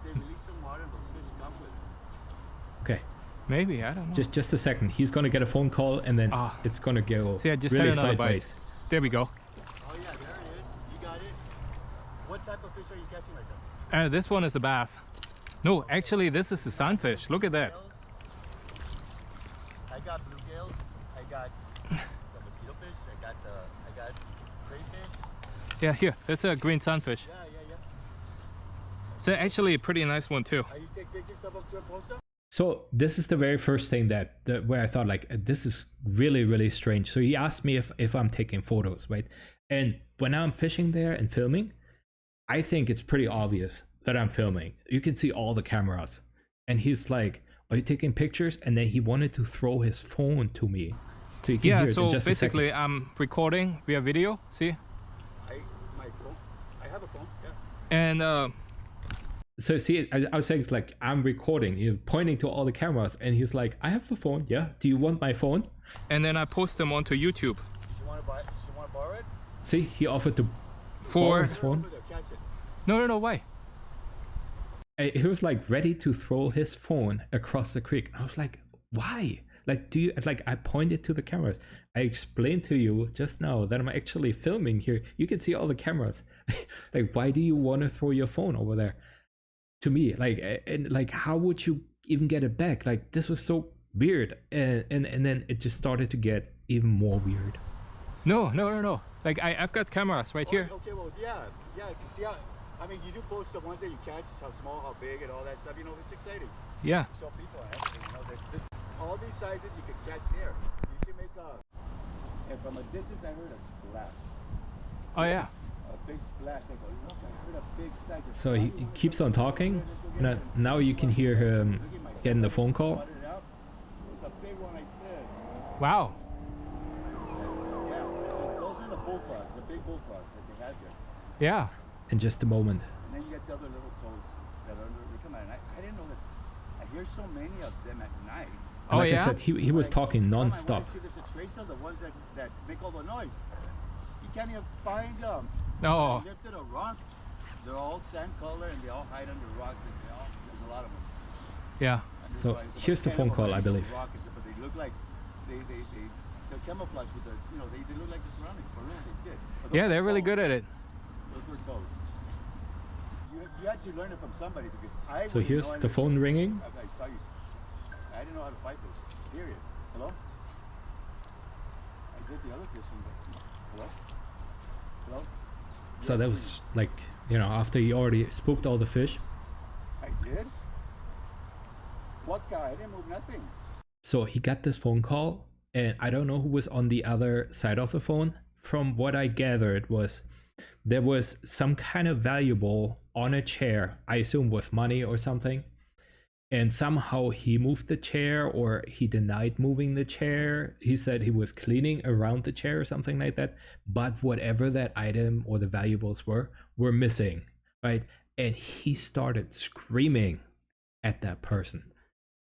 They release some water and those fish come with it. Okay, maybe, I don't know. just a second. He's gonna get a phone call, and then Ah. it's gonna go See, I just really had another bite. sideways. There we go. Oh yeah, there it is. You got it. What type of fish are you catching right there? This one is a bass. No, actually, this is a sunfish. Look at that. I got bluegills. I got the mosquito fish. I got crayfish. Yeah, here. That's a green sunfish. Yeah. It's actually a pretty nice one too. You take pictures of them to post them? So this is the very first thing that where I thought like this is really, really strange. So he asked me if I'm taking photos, right? And when I'm fishing there and filming, I think it's pretty obvious that I'm filming. You can see all the cameras. And he's like, are you taking pictures? And then he wanted to throw his phone to me. So you can hear it in so just a second. basically I'm recording via video, see? My phone. I have a phone, yeah. And So see, I was saying it's like I'm recording, you're pointing to all the cameras, and he's like, I have the phone, yeah. Do you want my phone? and then I post them onto YouTube. She want to borrow it? See, he offered to borrow For his phone. Over there, catch it. no, why? He was like ready to throw his phone across the creek. I was like, why? Like, do you like? I pointed to the cameras. I explained to you just now that I'm actually filming here. You can see all the cameras. Like, why do you want to throw your phone over there? To me, like, and like, how would you even get it back? Like, this was so weird, and then it just started to get even more weird. No. Like I've got cameras right here. Okay, well, yeah. You see how, I mean, you do post the ones that you catch, how small, how big, and all that stuff. You know, it's exciting. Yeah. Show people everything. You know, all these sizes you can catch here. You should make and from a distance, I heard a splash. Oh yeah. A big splash. I go, look, I heard a big splash. So he keeps on talking. Now you can hear him getting the phone call. It's a big one like this. Wow. Yeah. So those are the bullfrogs, the big bullfrogs that they have here. Yeah. In just a moment. And then you get the other little toads that are under. They come out. And I didn't know that. I hear so many of them at night. Oh Like yeah. I said, he was talking I non-stop. want to see there's a trace of the ones that make all the noise. You can't even find them. No. I lifted a rock. They're all sand color and they all hide under rocks. And there's a lot of them. Yeah. So here's the phone call, I believe. But they look like they're camouflaged with the, you know, they look like the surroundings. For real, they did. But those Yeah, were they're really toads. good at it. Those were toads. You actually learned it from somebody because I. So wouldn't here's know the phone ringing. I saw you. I didn't know how to fight this. Period. Hello? I did the other fishing, but hello? Hello? So that was like, you know, after he already spooked all the fish. I did? What guy? I didn't move nothing. So he got this phone call, and I don't know who was on the other side of the phone. From what I gathered was there was some kind of valuable on a chair. I assume was money or something. And somehow he moved the chair, or he denied moving the chair. He said he was cleaning around the chair or something like that. But whatever that item or the valuables were missing, right? And he started screaming at that person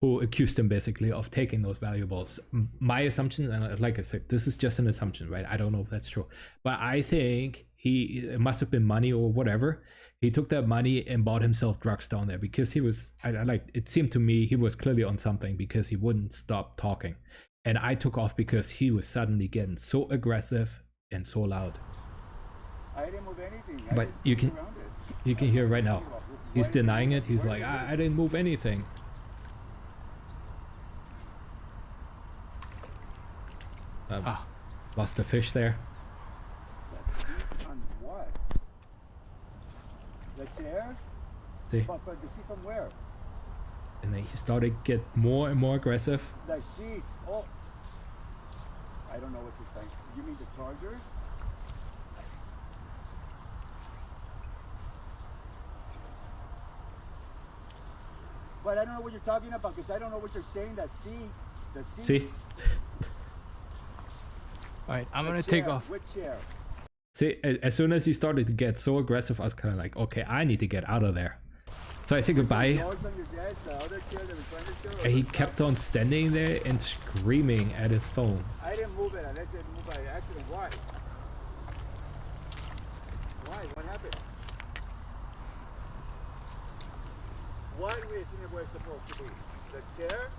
who accused him basically of taking those valuables. My assumption, and like I said, this is just an assumption, right? I don't know if that's true. But I think it must have been money or whatever. He took that money and bought himself drugs down there because he was, it seemed to me he was clearly on something because he wouldn't stop talking. And I took off because he was suddenly getting so aggressive and so loud. I didn't move anything. But you can hear right now. He's denying it. He's like, I didn't move anything. Lost a fish there. On what? The chair? See? But to see from where? And then he started to get more and more aggressive. The sheets. Oh. I don't know what you're saying. You mean the chargers? But I don't know what you're talking about because I don't know what you're saying. The seat. See? All right, I'm gonna chair. take off. Which chair? See, as soon as he started to get so aggressive, I was kind of like, okay, I need to get out of there. So I said goodbye. Yours on your desk, the other chair, the recliner chair, or And he the kept on standing there and screaming at his phone. I didn't move it unless it moved by accident. Why? Why? What happened? Why isn't it where it's supposed to be? The chair?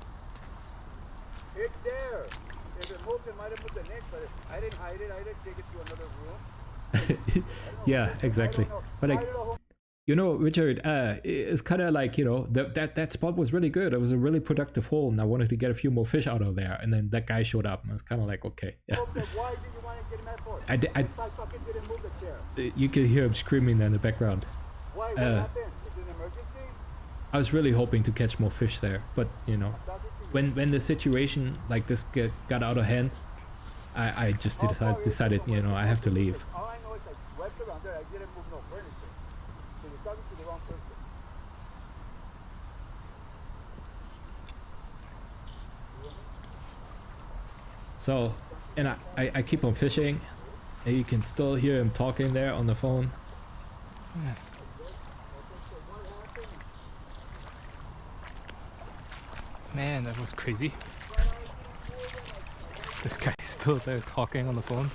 It's there. If it hoped it might have moved the net, but I didn't hide it. I didn't take it to another room. Yeah, exactly. But like, you know, Richard, it's kind of like, you know, that spot was really good. It was a really productive hole, and I wanted to get a few more fish out of there. And then that guy showed up, and I was kind of like, okay, yeah. Why did you want to get mad for? I fucking didn't move the chair. You can hear him screaming there in the background. Why? What happened? Is it an emergency? I was really hoping to catch more fish there, but you know, when the situation like this got out of hand, I just decided, you know, I have to leave. All I know is I swept around there. I didn't move no furniture. So you're talking to the wrong person. So, and I keep on fishing, and you can still hear him talking there on the phone. Yeah. Man, that was crazy. This guy's still there talking on the phone.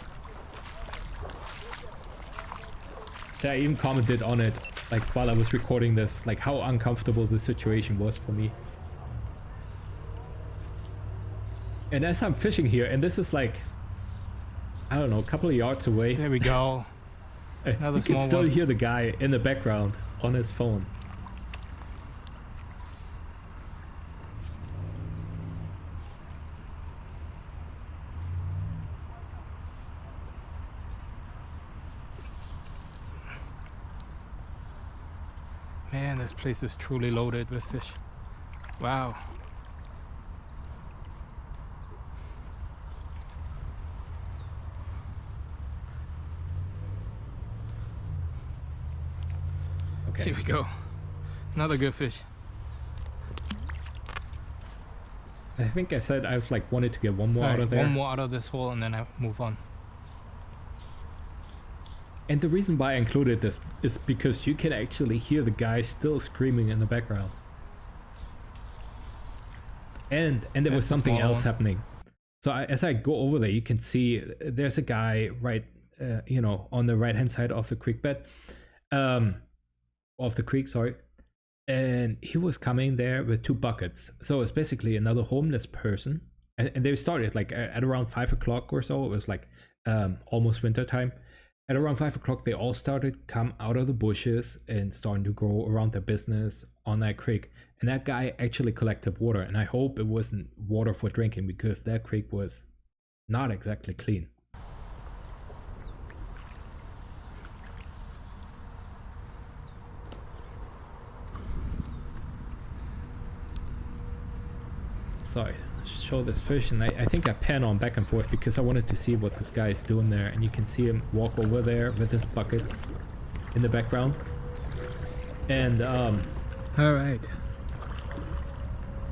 So I even commented on it, like while I was recording this, like how uncomfortable the situation was for me. And as I'm fishing here, and this is like, I don't know, a couple of yards away. There we go. Another you can small still one. hear the guy in the background on his phone. Man, this place is truly loaded with fish. Wow. Okay. Here we go. Another good fish. I think I said I was like wanted to get one more out of there. One more out of this hole and then I move on. And the reason why I included this is because you can actually hear the guy still screaming in the background. And there was something else happening. So as I go over there, you can see there's a guy right, you know, on the right hand side of the creek bed, of the creek, sorry. And he was coming there with 2 buckets. So it's basically another homeless person. And they started like at around 5 o'clock or so. It was like almost winter time. At around 5 o'clock, they all started come out of the bushes and starting to go around their business on that creek. And that guy actually collected water. And I hope it wasn't water for drinking, because that creek was not exactly clean. So I show this fish, and I think I pan on back and forth because I wanted to see what this guy is doing there. And you can see him walk over there with his buckets in the background. And all right,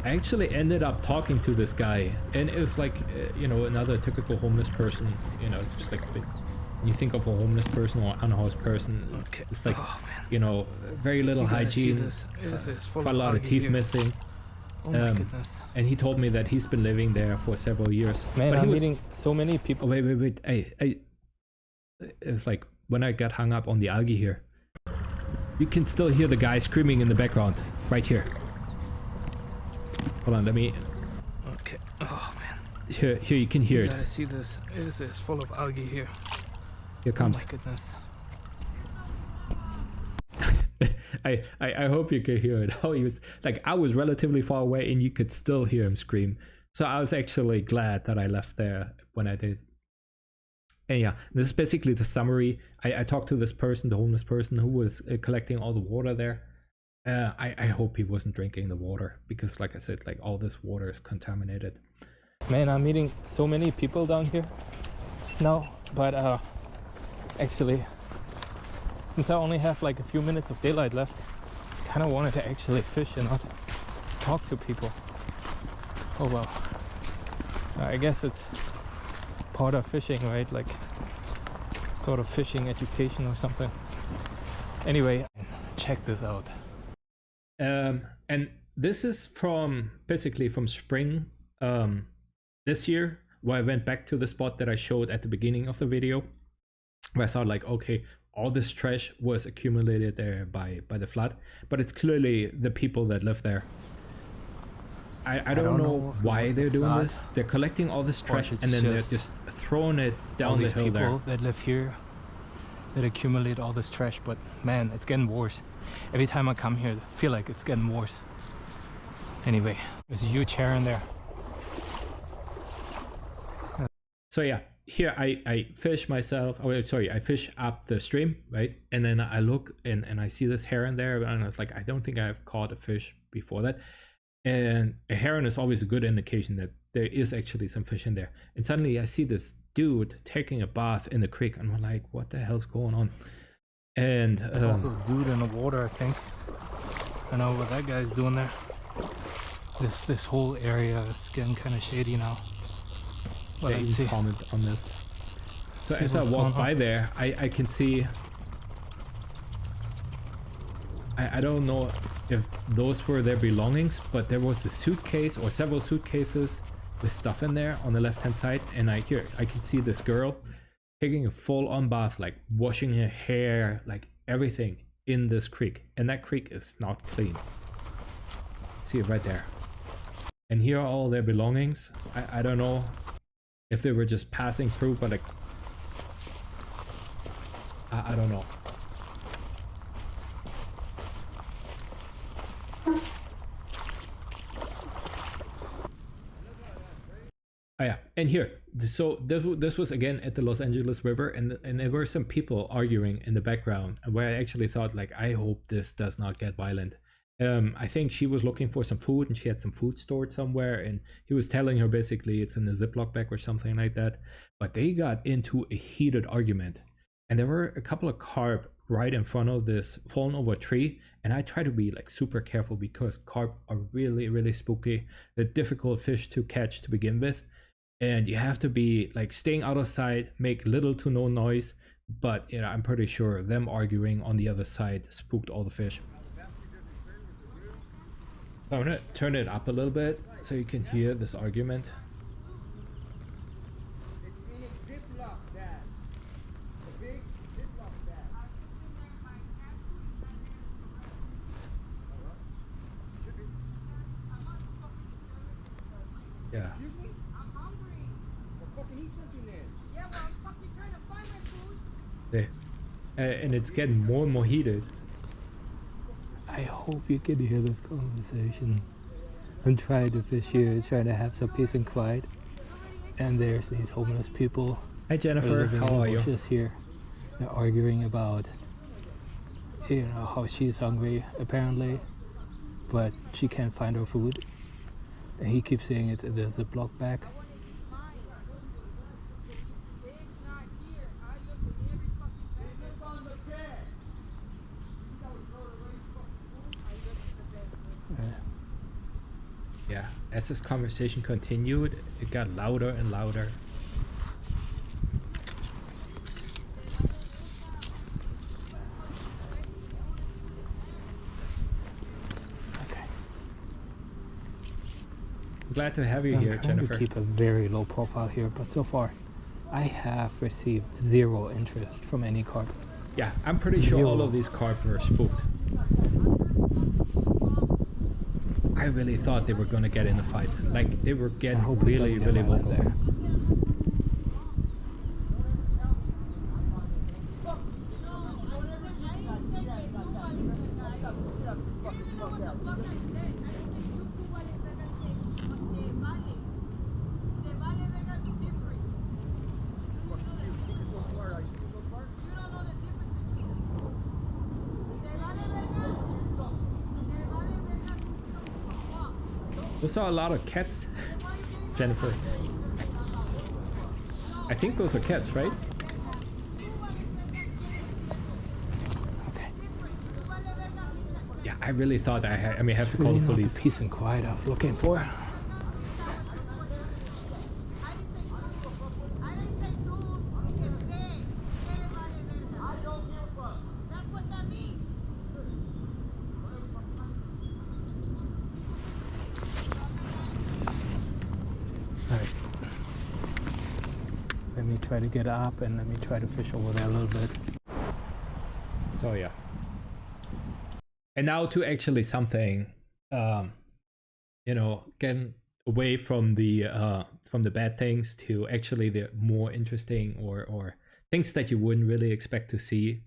I actually ended up talking to this guy, and it was like you know, another typical homeless person. You know, it's just like when you think of a homeless person or unhoused person, Okay. it's like, oh, man. you know, very little hygiene, quite a lot of teeth missing. Oh my goodness. And he told me that he's been living there for several years. Man, but I'm meeting so many people. Oh, wait. Hey, it was like when I got hung up on the algae here. You can still hear the guy screaming in the background, right here. Hold on, let me. Okay. Oh man. Here you can hear You it. gotta see this. This is full of algae here. Here comes. Oh my goodness. I hope you could hear it. How he was like, I was relatively far away and you could still hear him scream. So I was actually glad that I left there when I did. And yeah, this is basically the summary. I talked to this person, the homeless person who was collecting all the water there. I hope he wasn't drinking the water, because like I said, like all this water is contaminated. Man, I'm meeting so many people down here now, but actually, since I only have like a few minutes of daylight left, I kind of wanted to actually fish and not talk to people. Oh well, I guess it's part of fishing, right? Like sort of fishing education or something. Anyway, check this out. And this is from basically from spring this year, where I went back to the spot that I showed at the beginning of the video, where I thought like, okay, all this trash was accumulated there by the flood, but it's clearly the people that live there. I don't know if it why was the they're doing flood this. They're collecting all this or trash if it's and then they're just just throwing it all down the these hill people there. that live here that accumulate all this trash. But man, it's getting worse. Every time I come here, I feel like it's getting worse. Anyway, there's a huge heron there. So yeah, here I fish myself. Oh, sorry, I fish up the stream, right? And then I look and I see this heron there, and I was like, I don't think I've caught a fish before that. And a heron is always a good indication that there is actually some fish in there. And suddenly I see this dude taking a bath in the creek, and I'm like, what the hell's going on? And There's also a dude in the water, I think. I don't know what that guy's doing there. This whole area is getting kind of shady now. But let's see. comment on this. So See as I what's walk going by on. there, I can see. I don't know if those were their belongings, but there was a suitcase or several suitcases with stuff in there on the left hand side, and I can see this girl taking a full-on bath, like washing her hair, like everything in this creek, and that creek is not clean. See it right there. And here are all their belongings. I don't know if they were just passing through, but like I don't know. Oh yeah, and here, so this was again at the Los Angeles River, and there were some people arguing in the background, where I actually thought, like, I hope this does not get violent. I think she was looking for some food, and she had some food stored somewhere, and he was telling her basically it's in a Ziploc bag or something like that. But they got into a heated argument, and there were a couple of carp right in front of this fallen over tree, and I try to be like super careful because carp are really, really spooky. They're difficult fish to catch to begin with, and you have to be like staying out of sight, make little to no noise. But you know, I'm pretty sure them arguing on the other side spooked all the fish. So I'm gonna turn it up a little bit so you can hear this argument. It's in a Ziploc bag. A big Ziploc bag. Yeah. Excuse me? I'm hungry. Well, fucking eat something then. Yeah, well, I'm fucking trying to find my food. Yeah. And it's getting more and more heated. I hope you can hear this conversation. I'm trying to fish here, trying to have some peace and quiet. And there's these homeless people. Hi Jennifer, living how in are the you? bushes here. They're arguing about, you know, how she's hungry apparently, but she can't find her food. And he keeps saying it's in the Ziploc bag. Yeah, as this conversation continued, it got louder and louder. Okay. I'm glad to have you I'm here, trying Jennifer. to keep a very low profile here, but so far I have received zero interest from any carp. Yeah, I'm pretty sure all Zero. of these carp were spooked. I really thought they were gonna get in a fight. Like they were I getting hope it really, doesn't get really violent vocal. there. We saw a lot of cats, Jennifer. I think those are cats, right? Okay. Yeah, I really thought I may have to call Really the not the police. peace and quiet I was looking for. Alright. Let me try to get up and let me try to fish over there a little bit. So yeah. And now to actually something getting away from the bad things to actually the more interesting or things that you wouldn't really expect to see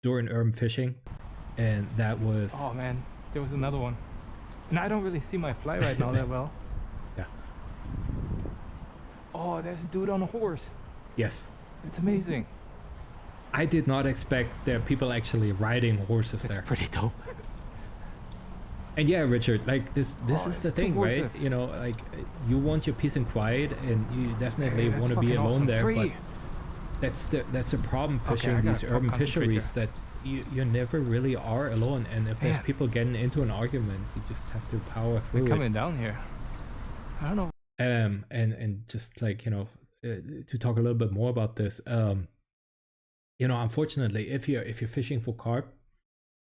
during urban fishing. And that was Oh man, there was another one. And I don't really see my fly right now that well. yeah. Oh, there's a dude on a horse. Yes. It's amazing. I did not expect there are people actually riding horses It's there. pretty dope. And yeah, Richard, like this Oh, is the it's two thing, right? horses. Like you want your peace and quiet, and you definitely Hey, want to be that's fucking alone awesome. there. But Three. that's the problem Okay, fishing I these gotta urban concentrate fisheries, here. that you never really are alone. And if there's Man. people getting into an argument, you just have to power They're through coming it. down here. I don't know. And just like to talk a little bit more about this, unfortunately, if you're fishing for carp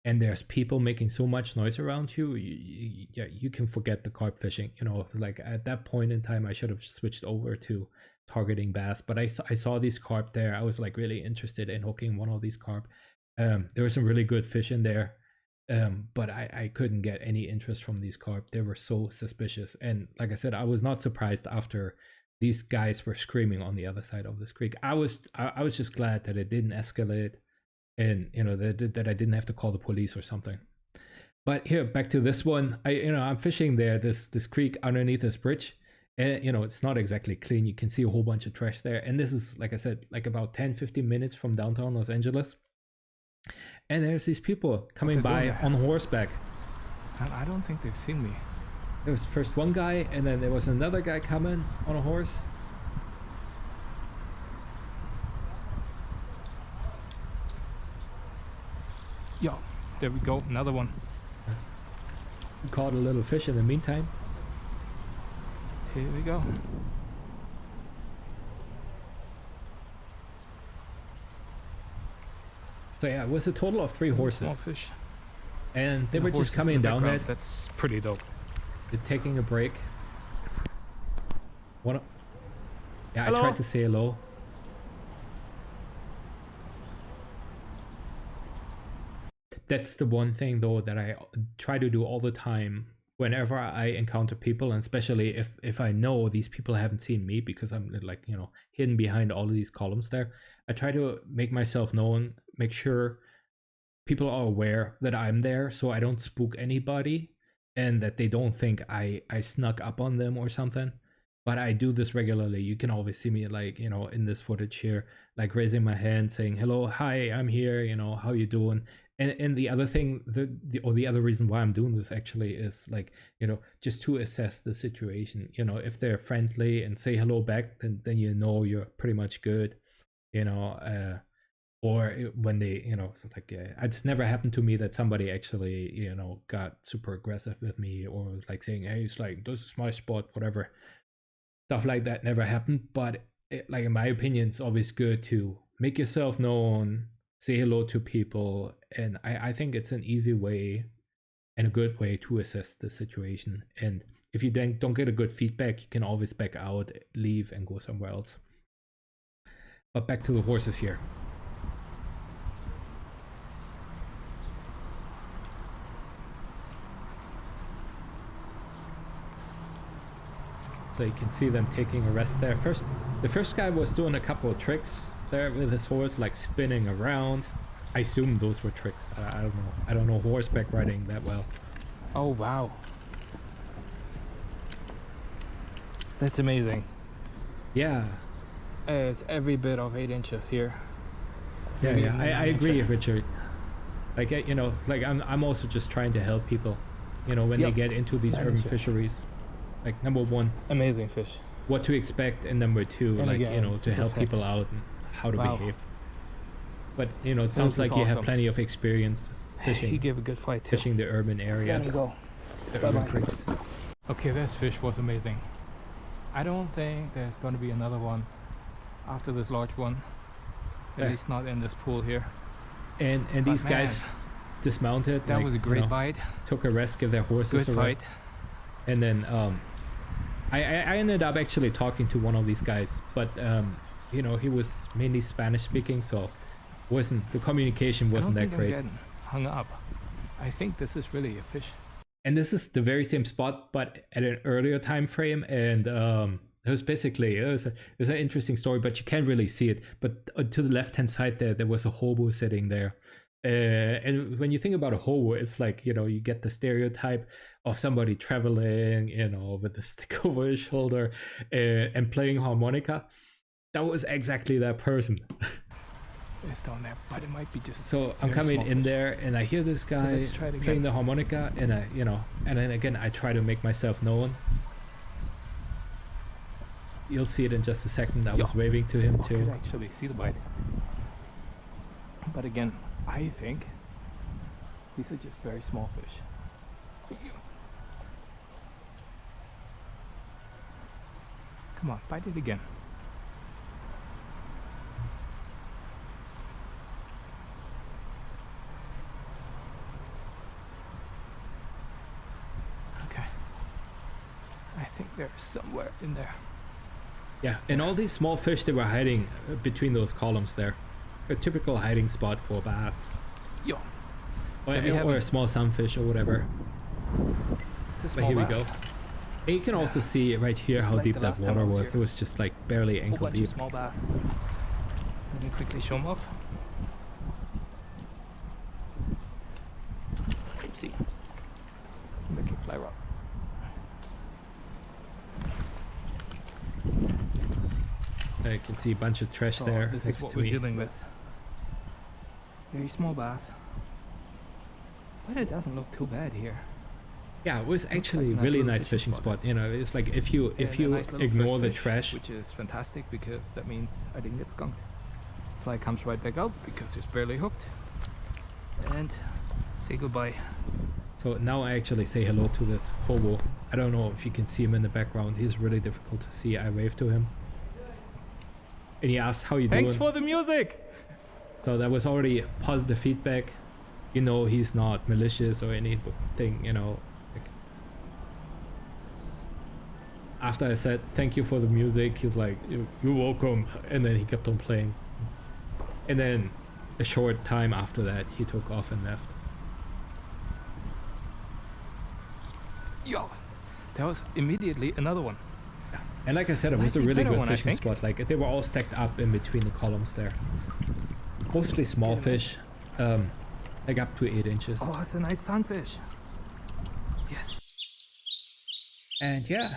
and there's people making so much noise around you, yeah, you can forget the carp fishing. Like at that point in time, I should have switched over to targeting bass. But I saw these carp there. I was like really interested in hooking one of these carp. There was some really good fish in there, but I couldn't get any interest from these carp. They were so suspicious. And like I said, I was not surprised after these guys were screaming on the other side of this creek. I was just glad that it didn't escalate, and that I didn't have to call the police or something. But here, back to this one. I'm fishing there, this creek underneath this bridge, and it's not exactly clean. You can see a whole bunch of trash there, and this is, like I said, like about 10-15 minutes from downtown Los Angeles. And there's these people coming by doing? on horseback. I don't think they've seen me. There was first one guy, and then there was another guy coming on a horse. Yo, there we go. Another one. Caught a little fish in the meantime. Here we go. So yeah, it was a total of 3 horses. Small fish. And they The were horses just in coming the down there. background. That's pretty dope. They're taking a break. Yeah, Hello? I tried to say hello. That's the one thing though that I try to do all the time whenever I encounter people, and especially if I know these people haven't seen me because I'm like, hidden behind all of these columns there. I try to make myself known, make sure people are aware that I'm there so I don't spook anybody, and that they don't think I snuck up on them or something. But I do this regularly. You can always see me like, in this footage here, like raising my hand saying, hello, hi, I'm here, how you doing? And the other thing, the other reason why I'm doing this actually is like, just to assess the situation. If they're friendly and say hello back, then you're pretty much good. Or when they, it's like, it's never happened to me that somebody actually, got super aggressive with me or like saying, hey, it's like, this is my spot, whatever. Stuff like that never happened. But like, in my opinion, it's always good to make yourself known, say hello to people. And I think it's an easy way and a good way to assess the situation. And if you then don't get a good feedback, you can always back out, leave, and go somewhere else. But back to the horses here. So you can see them taking a rest there. The first guy was doing a couple of tricks there with his horse, like spinning around. I assume those were tricks. I don't know. I don't know horseback riding that well. Oh wow. That's amazing. Yeah. It's every bit of 8 inches here. Yeah, Maybe yeah. even I an agree, inch. Richard. Like, it's like I'm also just trying to help people, when they Yep. get into these 9 urban inches. fisheries. Like, number one, Amazing fish. what to expect, and number two, And like, again, to super help fat. people out and how to Wow. behave. But, it sounds is like you have awesome. plenty of experience He fishing, gave a good fight too. fishing the urban area, Gotta go. the urban Bye-bye. creeks. Okay, this fish was amazing. I don't think there's gonna be another one after this large one. At Yeah. least not in this pool here. And these man, guys dismounted. That like, was a great bite. Took a rest, give their horses Good a fight. rest. And then I ended up actually talking to one of these guys, but he was mainly Spanish speaking, so the communication wasn't I that don't think great. I'm getting hung up. I think this is really a fish. and this is the very same spot, but at an earlier time frame. And it was basically it was an interesting story, but you can't really see it. But to the left hand side there was a hobo sitting there. And when you think about a hobo, it's like, you know, you get the stereotype of somebody traveling, you know, with a stick over his shoulder and playing harmonica. That was exactly that person. It's down there, but it might be just. So I'm coming in there and I hear this guy playing the harmonica, and I, you know, and then again I try to make myself known. You'll see it in just a second. I was waving to him too. You can actually see the bite. But again, I think these are just very small fish. Come on, bite it again. Okay. I think there's somewhere in there. Yeah, and all these small fish, they were hiding between those columns there. A typical hiding spot for bass. Yo. Or a small sunfish or whatever. But here we go. And you can also see right here how deep that water was. It was just like barely ankle deep. Small bass. Let me quickly show them off. Oopsie. Make it fly rock. You can see a bunch of trash there This next is what to we're me. dealing with. Very small bass. But it doesn't look too bad here. Yeah, it was actually a nice really little nice fishing fishing spot. You know, it's like if you And a nice little ignore fresh the fish, trash, which is fantastic because that means I didn't get skunked. Fly comes right back out because it's barely hooked. And say goodbye. so now I actually say hello to this hobo. I don't know if you can see him in the background. He's really difficult to see. I wave to him. And he asked, how you doing? Thanks for the music! So that was already positive feedback. You know, he's not malicious or anything, you know. Like, after I said, thank you for the music, he was like, you're welcome. And then he kept on playing. And then a short time after that, he took off and left. Yo! That was immediately another one. Yeah. And like I said, it was a Slightly really better good one, I fishing think. spot. Like, they were all stacked up in between the columns there. Mostly small fish, like up to 8 inches. Oh, it's a nice sunfish. Yes. And yeah,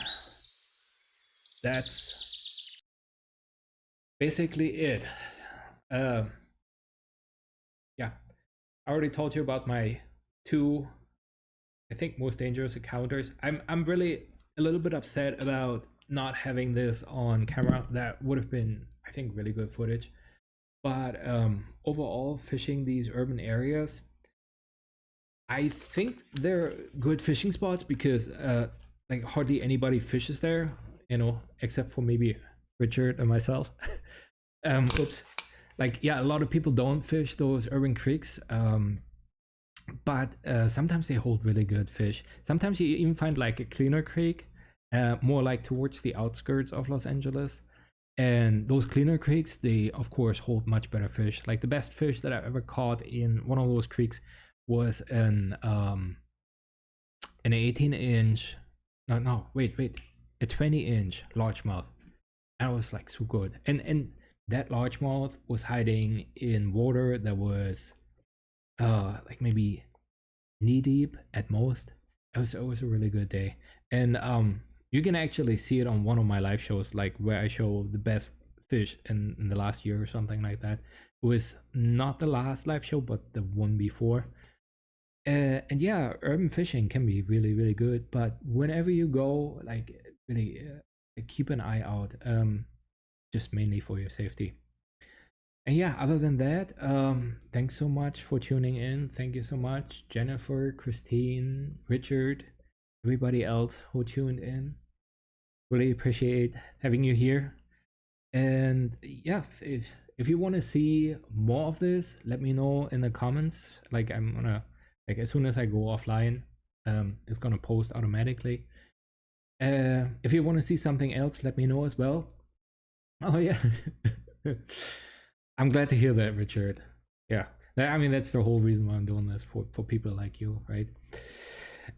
that's basically it. Yeah, I already told you about my 2, I think, most dangerous encounters. I'm really a little bit upset about not having this on camera. That would have been, I think, really good footage. But overall, fishing these urban areas, I think they're good fishing spots because like hardly anybody fishes there, you know, except for maybe Richard and myself. Oops. Like, yeah, a lot of people don't fish those urban creeks, but sometimes they hold really good fish. Sometimes you even find like a cleaner creek, more like towards the outskirts of Los Angeles. And those cleaner creeks, they of course hold much better fish. Like the best fish that I've ever caught in one of those creeks was an 18-inch, wait, a 20-inch largemouth. And it was like so good. And that largemouth was hiding in water that was like maybe knee deep at most. It was a really good day. And you can actually see it on one of my live shows, like where I show the best fish in the last year or something like that. It was not the last live show, but the one before. And yeah, urban fishing can be really, really good. But whenever you go, like really keep an eye out, just mainly for your safety. And yeah, other than that, thanks so much for tuning in. Thank you so much, Jennifer, Christine, Richard, everybody else who tuned in. Really appreciate having you here. And yeah, if you want to see more of this, let me know in the comments. Like, I'm gonna, like, as soon as I go offline, it's gonna post automatically. If you want to see something else, let me know as well. Oh yeah. I'm glad to hear that, Richard. Yeah, I mean, that's the whole reason why I'm doing this, for people like you, right?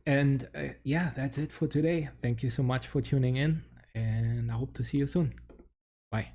And yeah, that's it for today. Thank you so much for tuning in, and I hope to see you soon. Bye.